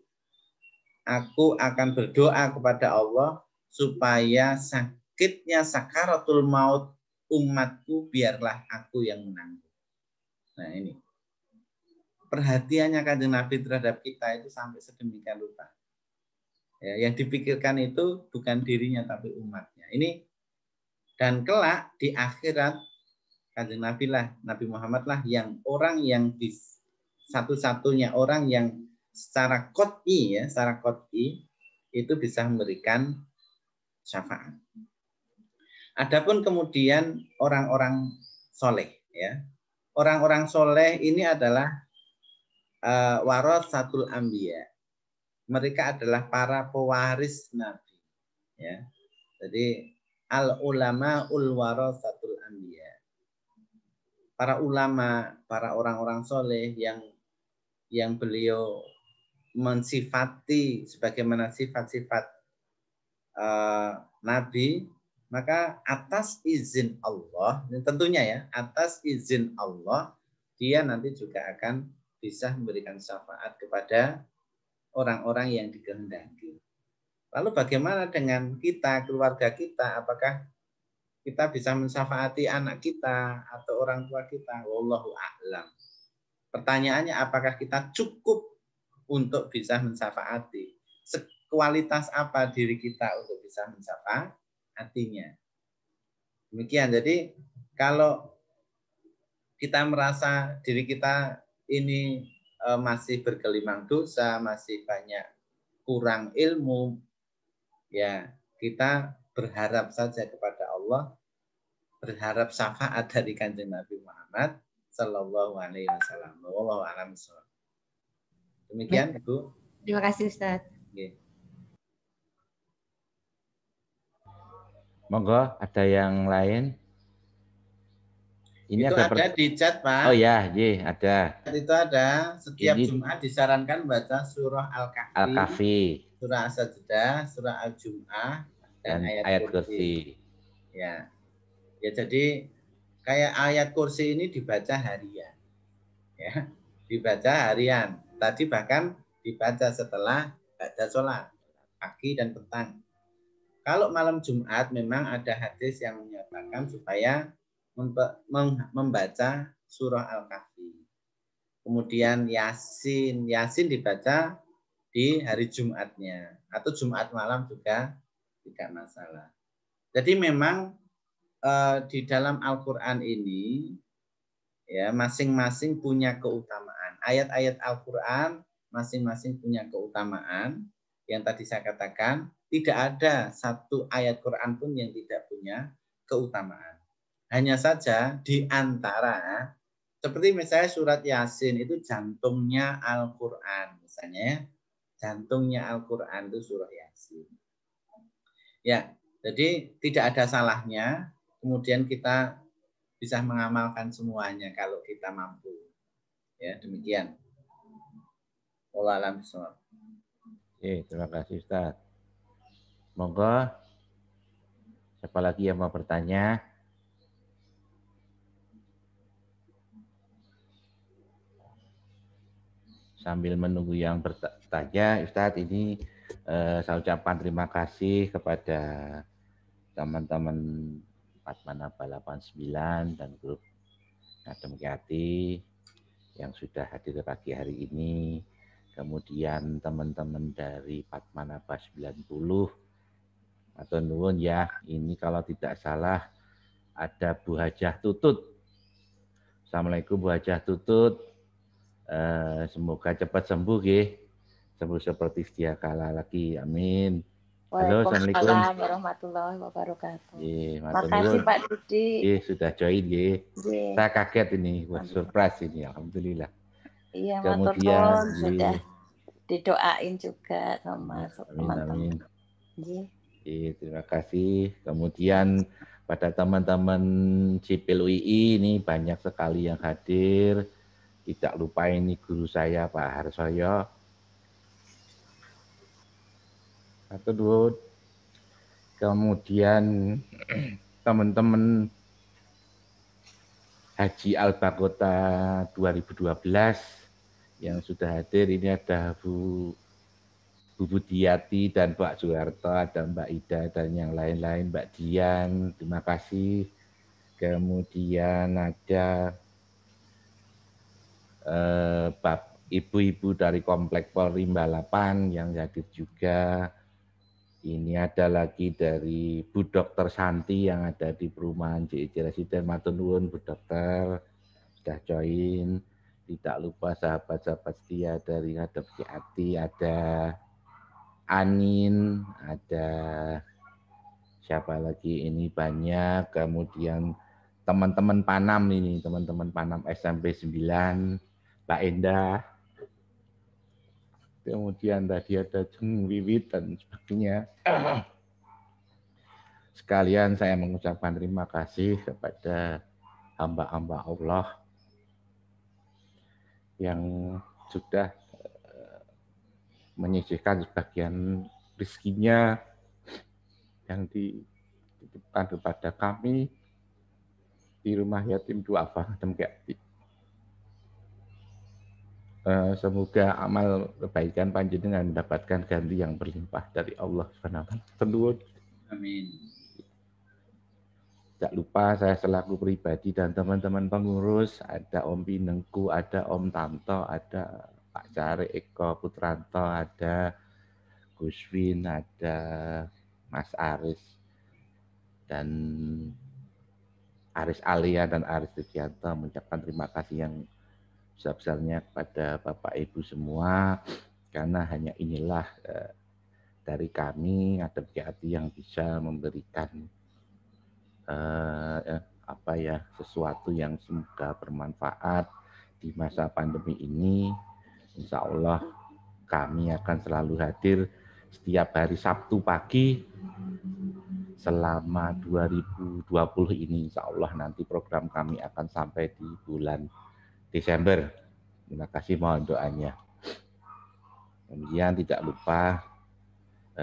Speaker 2: Aku akan berdoa kepada Allah supaya sakitnya sakaratul maut umatku biarlah aku yang menanggung. Nah, ini. Perhatiannya Kanjeng Nabi terhadap kita itu sampai sedemikian rupa. Ya, yang dipikirkan itu bukan dirinya tapi umatnya. Ini dan kelak di akhirat Kanjeng Nabi lah, Nabi Muhammad lah yang orang yang satu-satunya orang yang secara qot'i, ya, secara qot'i itu bisa memberikan syafaat. Adapun kemudian orang-orang soleh, ya, orang-orang soleh ini adalah warasatul anbiya. Mereka adalah para pewaris Nabi, ya. Jadi al ulama ul warasatul anbiya. Para ulama, para orang-orang soleh yang beliau mensifati sebagaimana sifat-sifat Nabi, maka atas izin Allah, tentunya ya, atas izin Allah, dia nanti juga akan bisa memberikan syafaat kepada orang-orang yang dikehendaki. Lalu bagaimana dengan kita, keluarga kita? Apakah kita bisa mensyafaati anak kita atau orang tua kita? Wallahu a'lam. Pertanyaannya, apakah kita cukup untuk bisa mensyafaati? Sekualitas apa diri kita untuk bisa mensyafaatinya? Demikian. Jadi kalau kita merasa diri kita ini masih bergelimang dosa, masih banyak kurang ilmu, ya kita berharap saja kepada Allah, berharap syafaat dari Kanjeng Nabi Muhammad Sallallahu Alaihi Wasallam. Wallahu a'lam bishawab. Demikian, Bu.
Speaker 7: Terima kasih, Ustaz.
Speaker 2: Okay.
Speaker 1: Monggo, ada yang lain? Ini
Speaker 2: itu ada di chat, Pak.
Speaker 1: Oh ya, ada.
Speaker 2: Itu ada. Setiap Jumat disarankan baca surah Al-Kahfi, surah As-Sajdah, surah Al-Jum'ah, dan ayat kursi. Ya. Ya, jadi kayak ayat kursi ini dibaca harian. Ya, dibaca harian. Tadi bahkan dibaca setelah baca sholat pagi dan petang. Kalau malam Jumat memang ada hadis yang menyatakan supaya membaca surah Al-Kahfi. Kemudian Yasin. Yasin dibaca di hari Jumatnya. Atau Jumat malam juga tidak masalah. Jadi memang di dalam Al-Quran ini ya masing-masing punya keutamaan. Ayat-ayat Al-Quran masing-masing punya keutamaan. Yang tadi saya katakan, tidak ada satu ayat Quran pun yang tidak punya keutamaan. Hanya saja di antara, seperti misalnya surat Yasin itu jantungnya Al-Quran. Misalnya jantungnya Al-Quran itu surah Yasin. Ya, jadi tidak ada salahnya. Kemudian kita bisa mengamalkan semuanya kalau kita mampu. Ya, demikian. Wallahu a'lam bishawab.
Speaker 1: Oke, terima kasih Ustaz. Monggo, siapa lagi yang mau bertanya? Sambil menunggu yang bertanya, Ustaz, ini saya ucapkan terima kasih kepada teman-teman Padmanaba 89 dan grup Ngadem Kyati yang sudah hadir pagi hari ini. Kemudian teman-teman dari Padmanaba 90, atau nuwun ya, ini kalau tidak salah ada Bu Hajah Tutut. Assalamualaikum Bu Hajah Tutut. Semoga cepat sembuh nggih. Sembuh seperti sedia kala lagi. Amin. Halo, Assalamualaikum.
Speaker 8: Waalaikumsalam warahmatullahi wabarakatuh. Makasih Pak Dudi.
Speaker 1: Sudah join nggih. Saya kaget ini, buat surprise ini, alhamdulillah.
Speaker 8: Iya,
Speaker 1: kemudian
Speaker 8: sudah didoain juga sama teman-teman.
Speaker 1: Terima kasih. Kemudian pada teman-teman Sipil UI ini banyak sekali yang hadir. Tidak lupa ini guru saya Pak Harsoyo. Kemudian teman-teman Haji Al-Baqota 2012 yang sudah hadir. Ini ada Bu Budiati dan Pak Soeharto, ada Mbak Ida dan yang lain-lain, Mbak Dian, terima kasih. Kemudian ada ibu-ibu dari Komplek Polri Balapan yang hadir juga. Ini ada lagi dari Bu Dr. Santi yang ada di perumahan JIC Residen. Matur nuwun Bu Dokter sudah join. Tidak lupa sahabat-sahabat setia dari Ngadem Kyati, ada Anin, ada siapa lagi ini banyak. Kemudian teman-teman Panam ini, teman-teman Panam SMP 9, Mbak Endah. Kemudian tadi ada Jeng Wiwit dan sebagainya. Sekalian saya mengucapkan terima kasih kepada hamba-hamba Allah yang sudah menyisihkan sebagian rezekinya yang dititipkan kepada kami di rumah yatim duafa Ngadem Kyati. Semoga amal kebaikan panjenengan mendapatkan ganti yang berlimpah dari Allah SWT.
Speaker 2: Amin.
Speaker 1: Tidak lupa saya selaku pribadi dan teman-teman pengurus, ada Om Pinengku, ada Om Tanto, ada Pak Cari Eko Putranto, ada Gus Win, ada Mas Aris, dan Aris Alia dan Aris Sugianto mengucapkan terima kasih yang sebesar-besarnya kepada Bapak Ibu semua, karena hanya inilah dari kami Ngadem Kyati yang bisa memberikan sesuatu yang semoga bermanfaat di masa pandemi ini. Insya Allah kami akan selalu hadir setiap hari Sabtu pagi selama 2020 ini. Insya Allah nanti program kami akan sampai di bulan Desember. Terima kasih, mohon doanya. Kemudian tidak lupa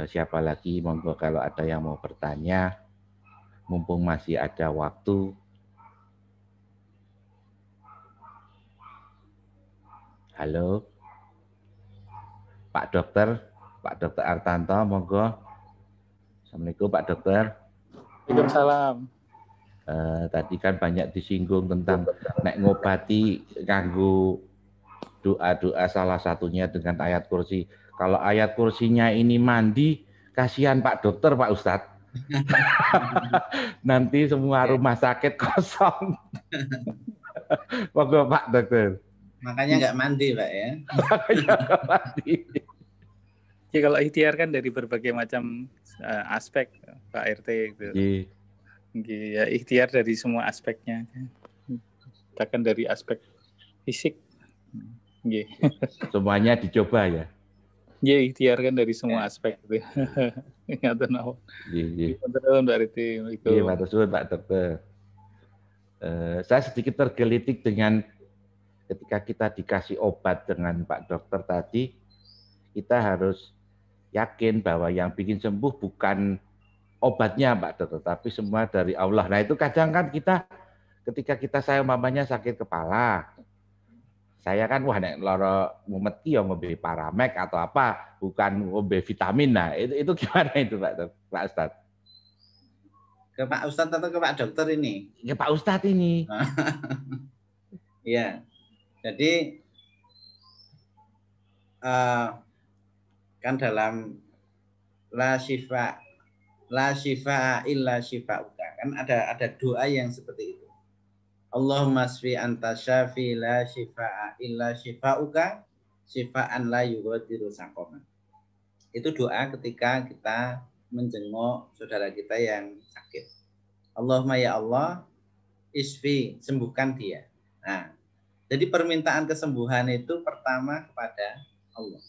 Speaker 1: siapa lagi, monggo kalau ada yang mau bertanya, mumpung masih ada waktu. Halo, Pak Dokter Artanto, monggo. Assalamualaikum Pak Dokter.
Speaker 9: Waalaikumsalam.
Speaker 1: Tadi kan banyak disinggung tentang nek ngobati nganggo doa-doa, salah satunya dengan ayat kursi. Kalau ayat kursinya ini mandi, kasihan Pak Dokter, Pak Ustadz. Nanti semua rumah sakit kosong. Monggo Pak Dokter.
Speaker 2: Makanya nggak mandi, Pak ya.
Speaker 1: Makanya nggak mandi.
Speaker 9: Ya, kalau ikhtiar kan dari berbagai macam aspek, Pak RT. Gitu. Ya, ikhtiar dari semua aspeknya. Bahkan dari aspek fisik.
Speaker 1: Semuanya dicoba ya.
Speaker 9: Ya, ikhtiar kan dari semua aspek. Ingat tahu. Mbak RT.
Speaker 1: Iya, Pak Dokter. Saya sedikit tergelitik dengan ketika kita dikasih obat dengan Pak Dokter tadi, kita harus yakin bahwa yang bikin sembuh bukan obatnya Pak Dokter, tapi semua dari Allah. Nah itu kadang kan kita ketika saya umpamanya sakit kepala, saya kan wah nek loro mumet ki ya ngombe Paramek atau apa, bukan ngombe vitamin. Nah itu gimana itu Pak Ustadz?
Speaker 2: Ke Pak Ustadz atau ke Pak Dokter ini?
Speaker 1: Ke Pak Ustadz ini.
Speaker 2: Iya. Jadi kan dalam la syifa illa syifa'uka, kan ada doa yang seperti itu. Allahumma shfi anta syafi la syifa'a illa syifa'uka syifa'an la yughadiru saqama. Itu doa ketika kita menjenguk saudara kita yang sakit. Allahumma ya Allah isfi, sembuhkan dia. Nah, jadi permintaan kesembuhan itu pertama kepada Allah.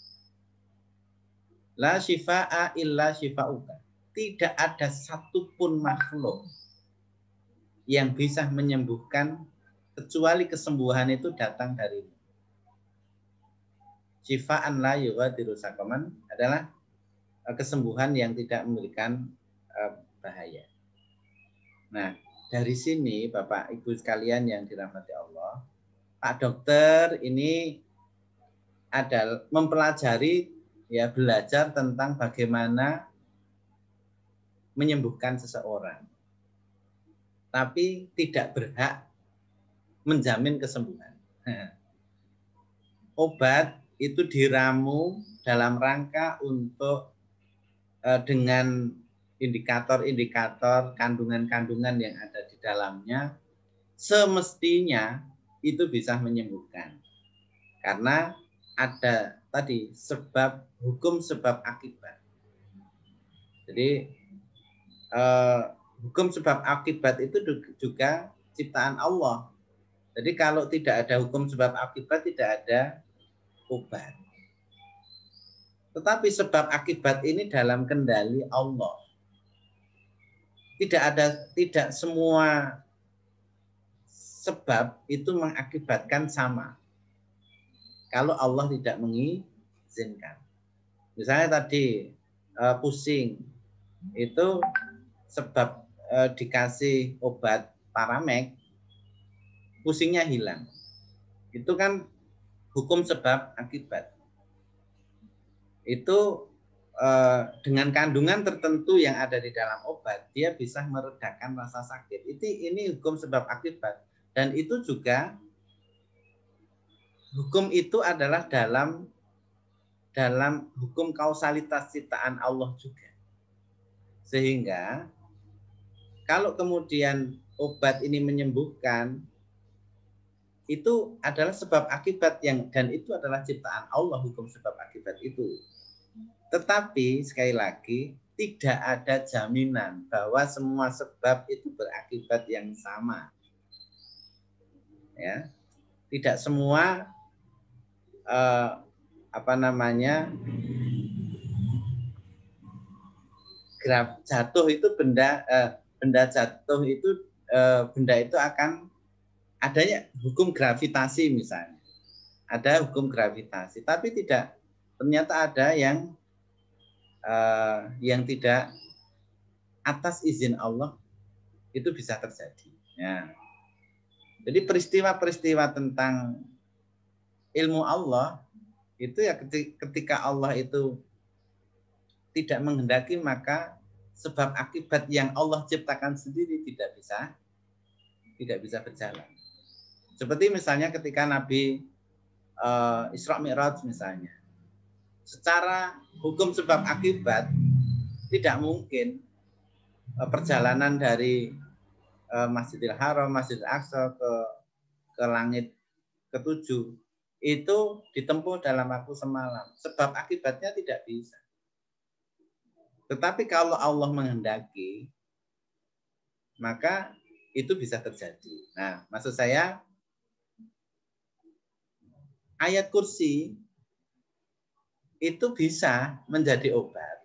Speaker 2: La syifa'a illa syifa'uka. Tidak ada satupun makhluk yang bisa menyembuhkan kecuali kesembuhan itu datang darimu. Syifa'an la yughadiru saqaman adalah kesembuhan yang tidak memberikan bahaya. Nah, dari sini Bapak Ibu sekalian yang dirahmati Allah, Pak Dokter ini adalah mempelajari, ya belajar tentang bagaimana menyembuhkan seseorang, tapi tidak berhak menjamin kesembuhan. Obat itu diramu dalam rangka untuk dengan indikator-indikator kandungan-kandungan yang ada di dalamnya, semestinya itu bisa menyembuhkan. Karena ada tadi hukum sebab akibat. Jadi hukum sebab akibat itu juga ciptaan Allah. Jadi kalau tidak ada hukum sebab akibat, tidak ada obat. Tetapi sebab akibat ini dalam kendali Allah. Tidak semua sebab itu mengakibatkan sama kalau Allah tidak mengizinkan. Misalnya tadi pusing, itu sebab dikasih obat Paramek, pusingnya hilang. Itu kan hukum sebab akibat. Itu dengan kandungan tertentu yang ada di dalam obat, dia bisa meredakan rasa sakit. Ini hukum sebab akibat. Dan itu juga hukum itu adalah dalam hukum kausalitas ciptaan Allah juga. Sehingga kalau kemudian obat ini menyembuhkan, itu adalah sebab akibat dan itu adalah ciptaan Allah, hukum sebab akibat itu. Tetapi sekali lagi tidak ada jaminan bahwa semua sebab itu berakibat yang sama. Ya, tidak semua jatuh itu benda jatuh itu benda itu akan adanya hukum gravitasi misalnya. Ada hukum gravitasi, tapi ternyata ada yang tidak atas izin Allah itu bisa terjadi. Ya. Jadi peristiwa-peristiwa tentang ilmu Allah itu ya ketika Allah itu tidak menghendaki, maka sebab akibat yang Allah ciptakan sendiri tidak bisa berjalan. Seperti misalnya ketika Nabi Isra Mi'raj misalnya, secara hukum sebab akibat tidak mungkin perjalanan dari Masjidil Haram, Masjidil Aqsa ke langit ketujuh itu ditempuh dalam waktu semalam. Sebab akibatnya tidak bisa. Tetapi kalau Allah menghendaki, maka itu bisa terjadi. Nah, maksud saya ayat kursi itu bisa menjadi obat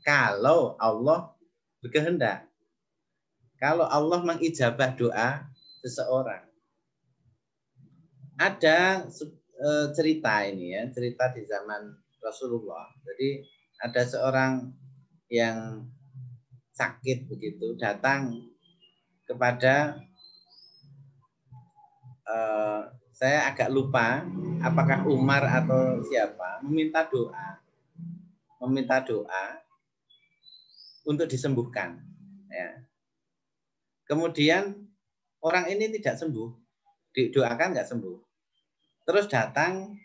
Speaker 2: kalau Allah berkehendak. Kalau Allah mengijabah doa seseorang. Ada cerita ini ya, cerita di zaman Rasulullah. Jadi ada seorang yang sakit begitu datang kepada saya agak lupa apakah Umar atau siapa, meminta doa untuk disembuhkan. Ya. Kemudian orang ini tidak sembuh, didoakan nggak sembuh. Terus datang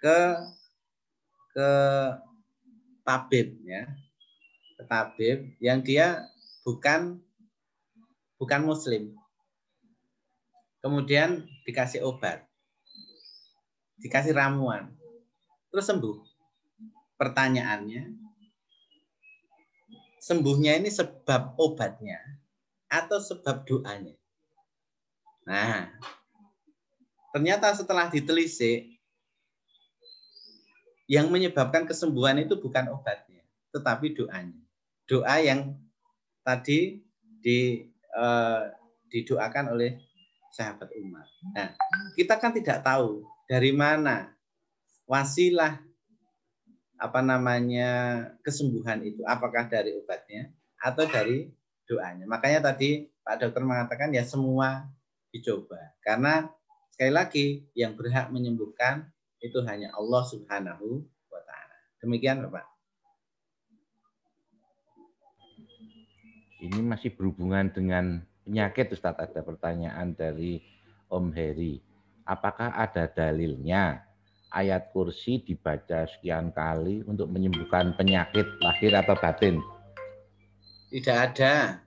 Speaker 2: ke tabib, ya, ke tabib yang dia bukan Muslim. Kemudian dikasih obat, dikasih ramuan, terus sembuh. Pertanyaannya, sembuhnya ini sebab obatnya atau sebab doanya? Nah, ternyata setelah ditelisik, yang menyebabkan kesembuhan itu bukan obatnya, tetapi doanya. Doa yang tadi didoakan oleh sahabat Umar. Nah, kita kan tidak tahu dari mana wasilah kesembuhan itu, apakah dari obatnya atau dari doanya. Makanya tadi Pak Dokter mengatakan ya semua dicoba. Karena sekali lagi yang berhak menyembuhkan itu hanya Allah Subhanahu wa taala. Demikian, Bapak.
Speaker 1: Ini masih berhubungan dengan penyakit, Ustadz. Ada pertanyaan dari Om Heri. Apakah ada dalilnya ayat kursi dibaca sekian kali untuk menyembuhkan penyakit lahir atau batin?
Speaker 2: Tidak ada.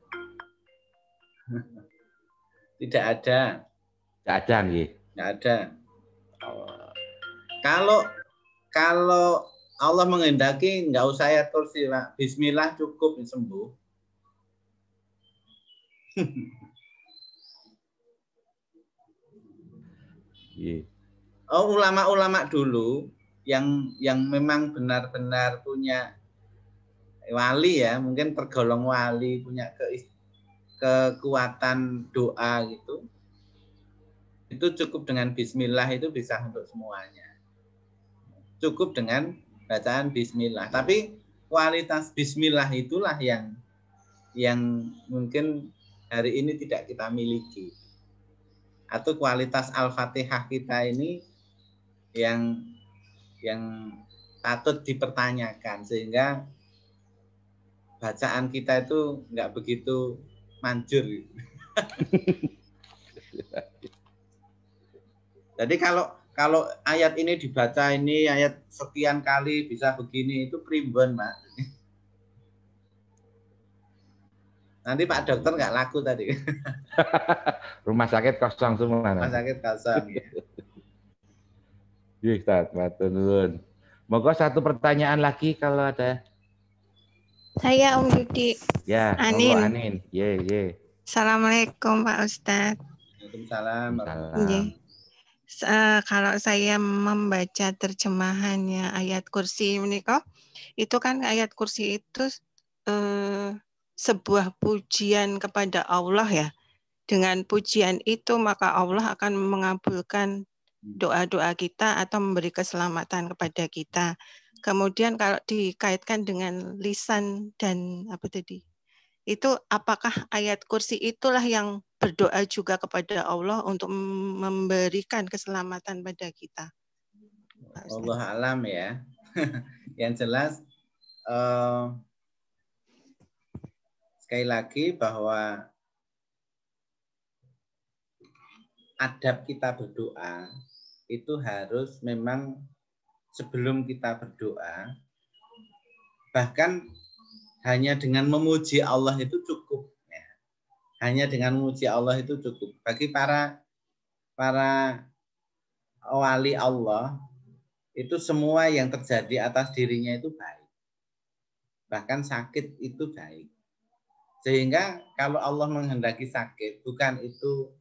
Speaker 2: Tidak ada.
Speaker 1: Tidak ada, nggih.
Speaker 2: Tidak ada. Kalau Allah menghendaki, nggak usah ayat kursi, Pak. Bismillah cukup sembuh. Ulama-ulama dulu yang memang benar-benar punya wali ya, mungkin tergolong wali, punya kekuatan doa gitu. Itu cukup dengan bismillah, itu bisa untuk semuanya. Cukup dengan bacaan bismillah. Tapi kualitas bismillah itulah yang mungkin hari ini tidak kita miliki. Atau kualitas Al-Fatihah kita ini yang patut dipertanyakan, sehingga bacaan kita itu nggak begitu manjur. Jadi kalau ayat ini dibaca, ini ayat sekian kali bisa begini, itu primbon, Pak. Nanti Pak Dokter nggak laku tadi.
Speaker 1: Rumah sakit kosong semua.
Speaker 2: Rumah sakit kosong.
Speaker 1: Iya, Ustaz, matur nuwun. Moga satu pertanyaan lagi kalau ada.
Speaker 10: Saya Om Yudi.
Speaker 1: Ya,
Speaker 10: Anin.
Speaker 1: Anin. Ye.
Speaker 10: Assalamualaikum Pak Ustadz.
Speaker 2: Waalaikumsalam.
Speaker 10: Kalau saya membaca terjemahannya ayat kursi ini kok, itu kan ayat kursi itu sebuah pujian kepada Allah ya. Dengan pujian itu maka Allah akan mengabulkan doa-doa kita atau memberi keselamatan kepada kita. Kemudian kalau dikaitkan dengan lisan dan apa tadi? itu apakah ayat kursi itulah yang berdoa juga kepada Allah untuk memberikan keselamatan pada kita?
Speaker 2: Allah alam ya. Yang jelas sekali lagi bahwa adab kita berdoa itu harus memang sebelum kita berdoa, bahkan hanya dengan memuji Allah itu cukup. Ya. Hanya dengan memuji Allah itu cukup. Bagi para wali Allah, itu semua yang terjadi atas dirinya itu baik. Bahkan sakit itu baik. Sehingga kalau Allah menghendaki sakit, bukan itu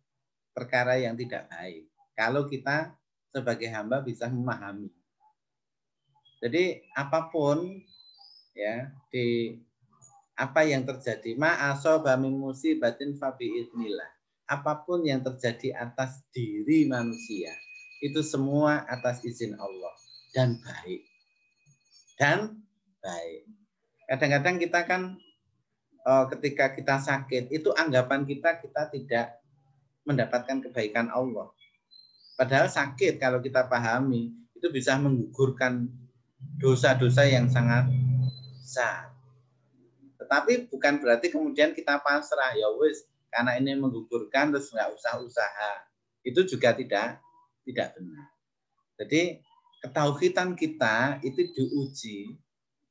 Speaker 2: perkara yang tidak baik. Kalau kita sebagai hamba bisa memahami. Jadi apapun ya di apa yang terjadi, ma'asaba min musibatin fa biidznillah. Apapun yang terjadi atas diri manusia, itu semua atas izin Allah dan baik. Dan baik. Kadang-kadang kita kan ketika kita sakit, itu anggapan kita tidak mendapatkan kebaikan Allah. Padahal sakit kalau kita pahami, itu bisa menggugurkan dosa-dosa yang sangat besar. Tetapi bukan berarti kemudian kita pasrah, ya wis, karena ini menggugurkan terus nggak usah usaha. Itu juga tidak benar. Jadi ketauhidan kita itu diuji,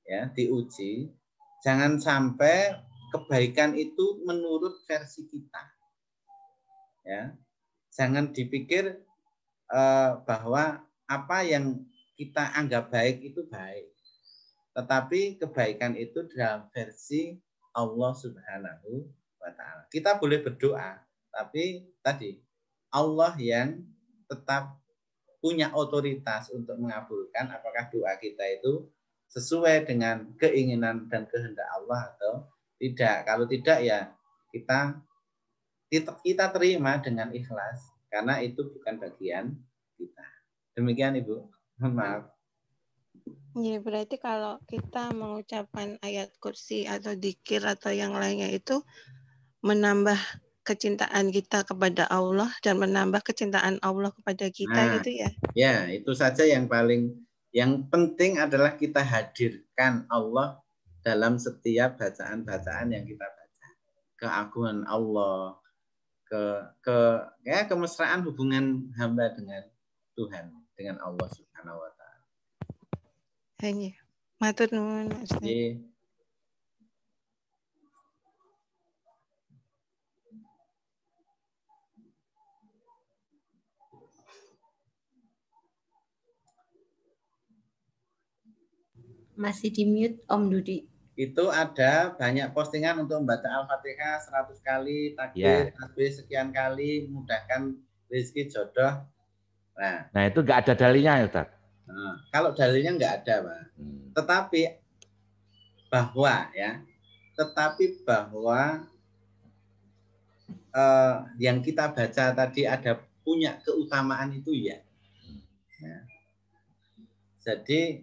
Speaker 2: ya, diuji. Jangan sampai kebaikan itu menurut versi kita. Ya, jangan dipikir bahwa apa yang kita anggap baik itu baik. Tetapi kebaikan itu dalam versi Allah Subhanahu wa Ta'ala. Kita boleh berdoa, tapi tadi Allah yang tetap punya otoritas untuk mengabulkan apakah doa kita itu sesuai dengan keinginan dan kehendak Allah atau tidak. Kalau tidak ya kita terima dengan ikhlas karena itu bukan bagian kita. Demikian Ibu. Maaf.
Speaker 10: Ya, berarti kalau kita mengucapkan ayat kursi atau dzikir atau yang lainnya itu menambah kecintaan kita kepada Allah dan menambah kecintaan Allah kepada kita gitu ya.
Speaker 2: Ya, itu saja yang penting adalah kita hadirkan Allah dalam setiap bacaan-bacaan yang kita baca. Keagungan Allah, kemesraan hubungan hamba dengan Tuhan, dengan Allah Subhanahu wa Ta'ala.
Speaker 10: Hanya matur nuwun.
Speaker 8: Masih di mute Om Dudi.
Speaker 2: Itu ada banyak postingan untuk membaca Al-Fatihah 100 kali, takbir, tasbih sekian kali, mudahkan rezeki jodoh. Nah itu nggak ada dalilnya ya, Ustaz? Nah, kalau dalilnya nggak ada, Pak. Tetapi bahwa yang kita baca tadi ada punya keutamaan itu ya. Jadi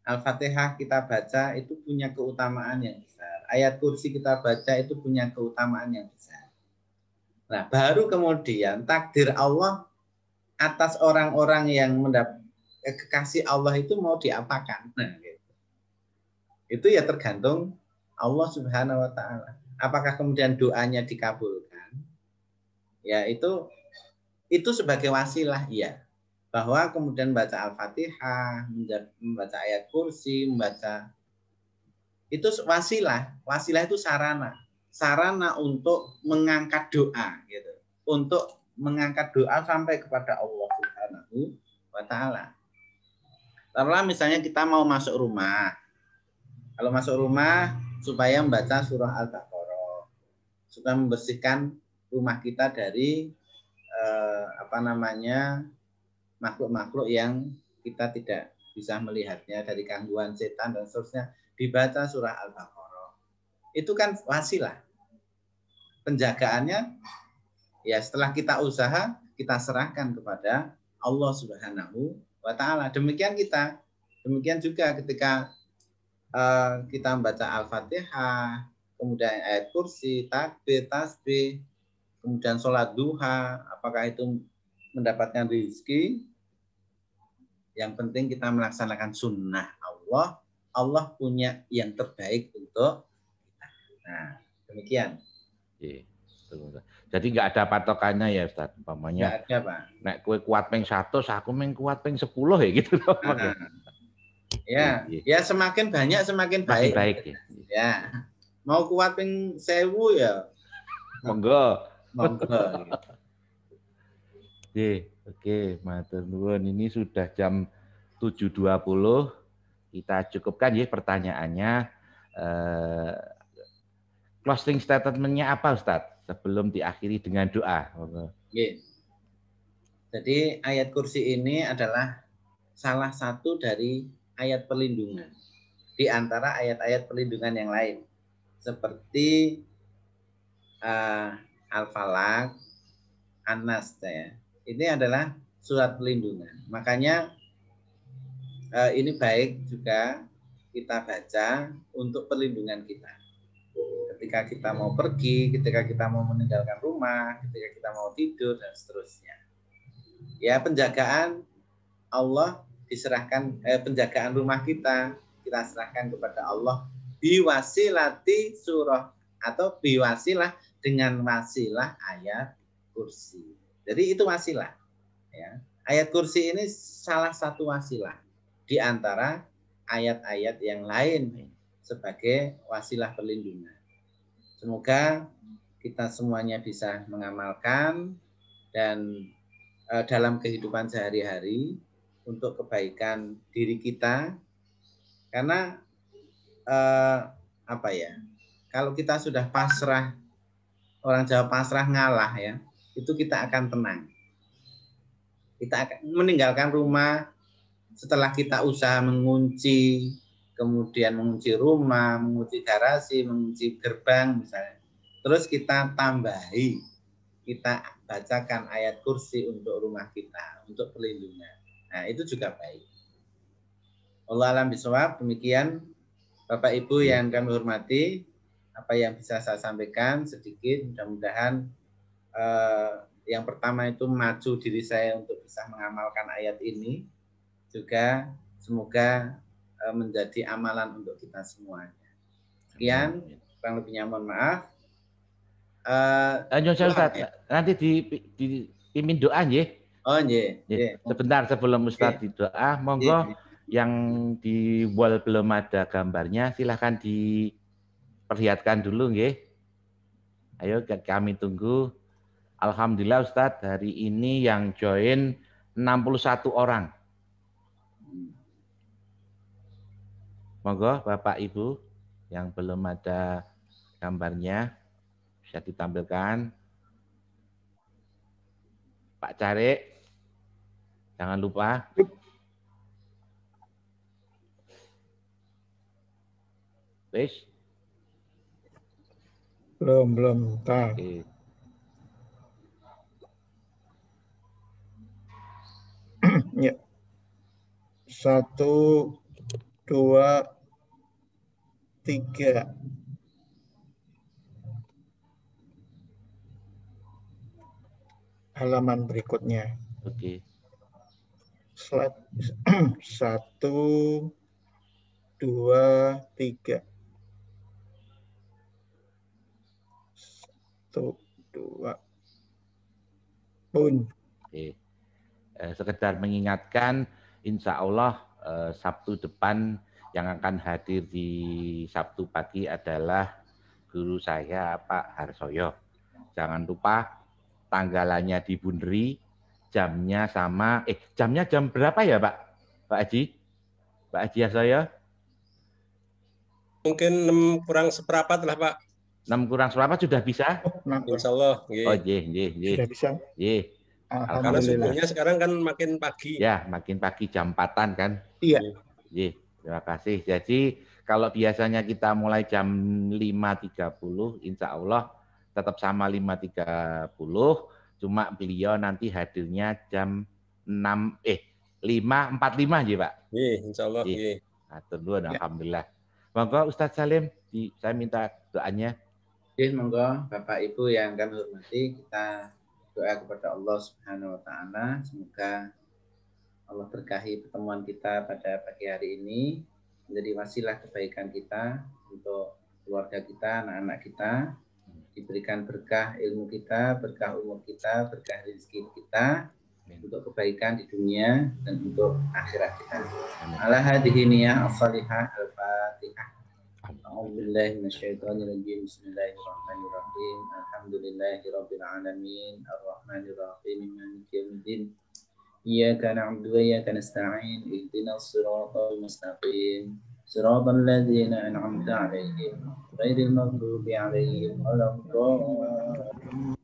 Speaker 2: Al-Fatihah kita baca itu punya keutamaan yang besar. Ayat kursi kita baca itu punya keutamaan yang besar. Nah, baru kemudian takdir Allah atas orang-orang yang mendapat kekasih Allah itu mau diapakan. Nah, gitu. Itu ya tergantung Allah Subhanahu wa Ta'ala. Apakah kemudian doanya dikabulkan? Ya, itu sebagai wasilah, ya. Bahwa kemudian baca Al-Fatihah, membaca ayat kursi, membaca itu wasilah. Wasilah itu sarana untuk mengangkat doa, gitu. Untuk mengangkat doa sampai kepada Allah Subhanahu wa Ta'ala. Taruhlah misalnya kita mau masuk rumah. Kalau masuk rumah supaya membaca surah Al-Baqarah, supaya membersihkan rumah kita dari makhluk-makhluk yang kita tidak bisa melihatnya, dari gangguan setan dan seterusnya, dibaca surah Al-Baqarah. Itu kan wasilah. Penjagaannya ya setelah kita usaha, kita serahkan kepada Allah Subhanahu wa Ta'ala. Demikian juga ketika kita membaca Al-Fatihah, kemudian ayat kursi, takbir, tasbih, kemudian sholat duha, apakah itu mendapatkan rezeki? Yang penting kita melaksanakan sunnah Allah. Allah punya yang terbaik untuk kita. Nah, demikian.
Speaker 1: Jadi nggak ada patokannya ya Ustaz, umpamanya.
Speaker 2: Nggak ada, Pak.
Speaker 1: Nek kue kuat ping 100, aku meng kuat ping 10 ya gitu loh.
Speaker 2: Ya semakin banyak semakin baik.
Speaker 1: Baik
Speaker 2: ya. Mau kuat ping 1000 ya.
Speaker 1: Monggo.
Speaker 2: Monggo.
Speaker 1: Oke, matur nuwun. Ini sudah jam 7.20. Kita cukupkan ya pertanyaannya. Closing statement-nya apa Ustaz? Sebelum diakhiri dengan doa.
Speaker 2: Jadi ayat kursi ini adalah salah satu dari ayat perlindungan. Di antara ayat-ayat perlindungan yang lain. Seperti Al-Falaq, An-Nas. Ya. Ini adalah surat perlindungan. Makanya ini baik juga kita baca untuk perlindungan kita. Ketika kita mau pergi, ketika kita mau meninggalkan rumah, ketika kita mau tidur, dan seterusnya. Ya, penjagaan Allah diserahkan, penjagaan rumah kita serahkan kepada Allah biwasilati surah atau biwasilah dengan wasilah ayat kursi. Jadi itu wasilah. Ya. Ayat kursi ini salah satu wasilah di antara ayat-ayat yang lain sebagai wasilah perlindungan. Semoga kita semuanya bisa mengamalkan dan dalam kehidupan sehari-hari untuk kebaikan diri kita. Karena kalau kita sudah pasrah, orang Jawa pasrah ngalah ya, itu kita akan tenang. Kita akan meninggalkan rumah setelah kita usaha mengunci, kemudian mengunci rumah, mengunci garasi, mengunci gerbang misalnya. Terus kita tambahi, kita bacakan ayat kursi untuk rumah kita, untuk perlindungan. Nah, itu juga baik. Allah alam bisawab, demikian Bapak Ibu yang kami hormati, apa yang bisa saya sampaikan sedikit, mudah-mudahan yang pertama itu maju diri saya untuk bisa mengamalkan ayat ini, juga semoga menjadi amalan untuk kita semuanya. Sekian, kurang lebihnya mohon maaf.
Speaker 1: Nanti dipimpin doa nggih.
Speaker 2: Oh nggih.
Speaker 1: Sebentar sebelum Ustadz doa, monggo yang di wall belum ada gambarnya, silahkan diperlihatkan dulu nggih. Ayo kami tunggu. Alhamdulillah Ustadz, hari ini yang join 61 orang. Monggo Bapak Ibu yang belum ada gambarnya bisa ditampilkan. Pak Carik, jangan lupa. Wis?
Speaker 4: Belum.
Speaker 1: Oke.
Speaker 4: Ya. 1, 2, 3. Halaman berikutnya.
Speaker 1: Oke.
Speaker 4: Slide 1, 2, 3. 1, 2. Pun.
Speaker 1: Oke. Sekedar mengingatkan, insya Allah Sabtu depan yang akan hadir di Sabtu pagi adalah guru saya Pak Harsoyo. Jangan lupa tanggalannya dibunderi, jamnya sama. Jamnya jam berapa ya Pak? Pak Haji? Pak Haji Harsoyo?
Speaker 11: Mungkin 6 kurang seperempat lah Pak.
Speaker 1: 6 kurang seperempat sudah bisa?
Speaker 11: Insya Allah.
Speaker 1: Oh iya.
Speaker 4: Sudah bisa?
Speaker 1: Iya.
Speaker 11: Karena subuhnya sekarang kan makin pagi.
Speaker 1: Ya, makin pagi jam 4-an kan?
Speaker 4: Iya.
Speaker 1: Iya, terima kasih. Jadi kalau biasanya kita mulai jam 5.30, insya Allah tetap sama 5.30, cuma beliau nanti hadirnya jam 5.45 ya Pak?
Speaker 11: Iya, insya Allah. Iya.
Speaker 1: Alhamdulillah. Monggo Ustadz Salim Jadi saya minta doanya.
Speaker 2: Jadi monggo Bapak Ibu yang kami hormati, kita doa kepada Allah Subhanahu wa taala, semoga Allah berkahi pertemuan kita pada pagi hari ini menjadi wasilah kebaikan kita untuk keluarga kita, anak-anak kita, diberikan berkah ilmu kita, berkah umur kita, berkah rezeki kita, untuk kebaikan di dunia dan untuk akhirat kita. Ala hadhihi niyah as-salihah al-fatihah. A'udzubillahi minasyaitonirrajim. Bismillahirrahmanirrahim. Alhamdulillahirabbil alamin. Arrahmanirrahim. Maliki yaumiddin. Iyyaka na'budu wa iyyaka nasta'in. Ihdinas siratal mustaqim. Siratal ladzina an'amta 'alaihim ghairil maghdubi 'alaihim waladdallin.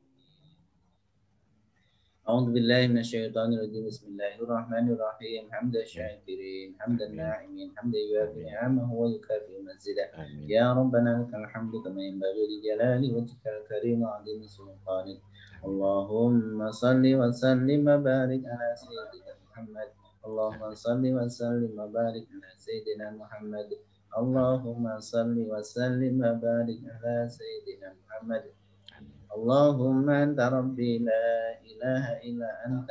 Speaker 2: أعوذ بالله من الشيطان الرجيم. بسم الله الرحمن الرحيم. حمد الشاكرين حمد الناعمين حمد يوافي نعمه ويكافئ مزيده. يا ربنا لك الحمد كما ينبغي لجلال وجهك الكريم وعظيم سلطانك. اللهم صل وسلم وبارك على سيدنا محمد. اللهم صل وسلم وبارك على سيدنا محمد. اللهم صل وسلم وبارك على سيدنا محمد. اللهم أنت ربي لا إله إلا أنت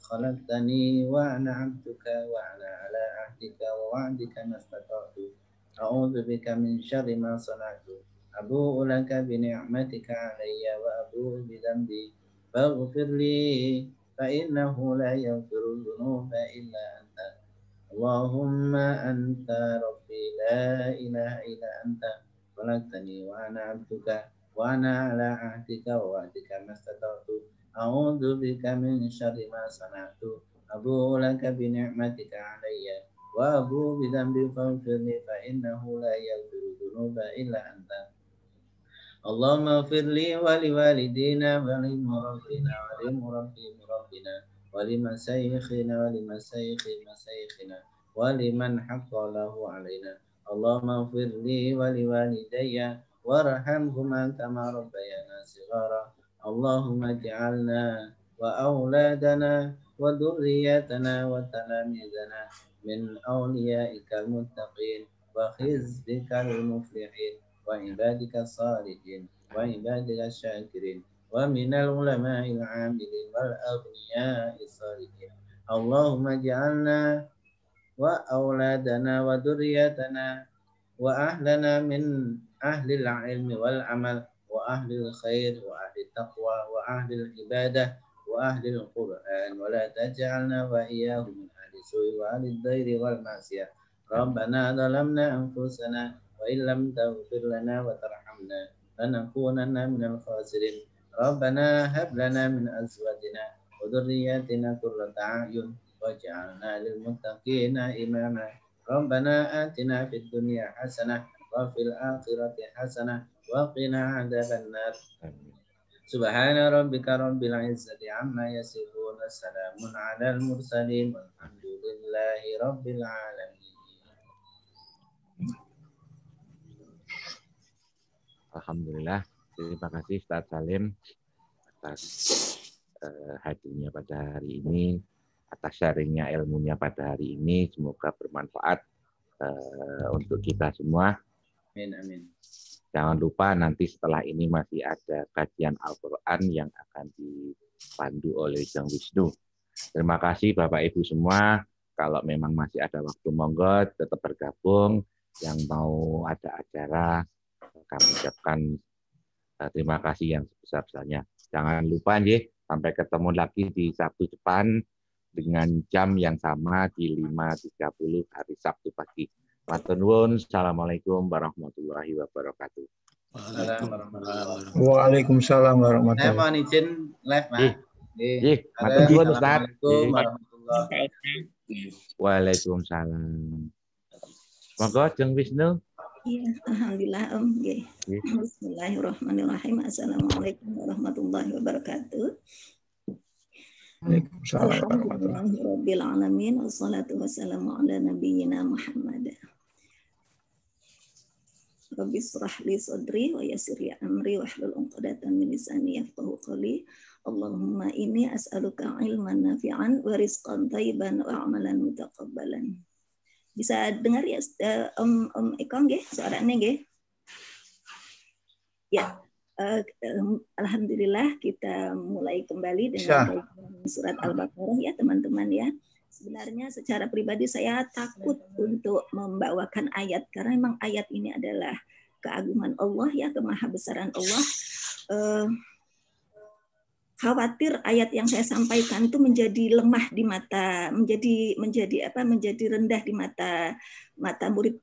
Speaker 2: خلقتني وأنا عبدك وأنا على عهدك ووعدك ما استطعت أعوذ بك من شر ما صنعت أبوء لك بنعمتك علي وأبوء بذنبي فاغفر لي فإنه لا يغفر الذنوب إلا أنت. اللهم أنت ربي لا إله إلا أنت خلقتني وأنا عبدك وأنا على عهدك ووعدك ما استطعت أعوذ بك من شر ما صنعت أبوء لك بنعمتك علي وأبوء بذنبي فاغفر لي فإنه لا يغفر الذنوب إلا أنت. اللهم اغفر لي ولوالدينا ولمربينا ولمربي مربنا ولمشايخنا ولمشايخ مشايخنا ولمن حق له علينا. اللهم اغفر لي ولوالدي وارحمهما كما ربيانا صغارا. اللهم اجعلنا وأولادنا وذرياتنا وتلاميذنا من أوليائك المتقين وحزبك المفلحين وعبادك الصالحين وعبادك الشاكرين ومن العلماء العاملين والأغنياء الصالحين. اللهم اجعلنا وأولادنا وذرياتنا وأهلنا من أهل العلم والعمل وأهل الخير وأهل التقوى وأهل العبادة وأهل القرآن ولا تجعلنا وإياهم من أهل السوء وأهل الضير والمعصية. ربنا ظلمنا أنفسنا وإن لم تغفر لنا وترحمنا لنكونن من الخاسرين. ربنا هب لنا من أزواجنا وذرياتنا قرة أعين واجعلنا للمتقين إماما. ربنا آتنا في الدنيا حسنة وفي الآخرة حسنة وقنا عذاب النار. سبحان ربك رب العزة عما يصفون سلام على المرسلين والحمد لله رب العالمين.
Speaker 1: Alhamdulillah, terima kasih Ustaz Salim atas hadirnya pada hari ini, atas sharingnya ilmunya pada hari ini. Semoga bermanfaat untuk kita semua.
Speaker 2: Amin, amin.
Speaker 1: Jangan lupa nanti setelah ini masih ada kajian Al-Quran yang akan dipandu oleh Jang Wisnu. Terima kasih Bapak Ibu semua. Kalau memang masih ada waktu, monggo tetap bergabung. Yang mau ada acara, kami ucapkan terima kasih yang sebesar-besarnya. Jangan lupa nih, sampai ketemu lagi di Sabtu depan dengan jam yang sama di 5.30 hari Sabtu pagi. Matur nuwun. Assalamualaikum warahmatullahi wabarakatuh.
Speaker 4: Waalaikumsalam warahmatullahi
Speaker 2: Saya mohon izin live, Mas.
Speaker 1: Matur nuwun Ustaz.
Speaker 2: Assalamualaikum warahmatullahi wabarakatuh.
Speaker 1: Waalaikumsalam. Monggo Jeng Wisnu.
Speaker 6: Iya, alhamdulillah Om. Bismillahirrahmanirrahim. Assalamualaikum warahmatullahi wabarakatuh. Alhamdulillahirabbil alamin wassalatu wassalamu ala nabiyyina Muhammad. Rabbi shrah li sadri wa yassir li amri wahlul 'uqdatam min lisani yafqahu qawli. Allahumma inni as'aluka ilman nafi'an wa rizqan thayyiban wa amalan mutaqabbalan. Bisa dengar ya Om Eko nggih suaranya nggih? Ya, alhamdulillah kita mulai kembali dengan surat Al-Baqarah ya teman-teman ya. Sebenarnya secara pribadi saya takut untuk membawakan ayat karena memang ayat ini adalah keagungan Allah ya, kemahabesaran Allah. Khawatir ayat yang saya sampaikan itu menjadi lemah di mata, menjadi rendah di mata murid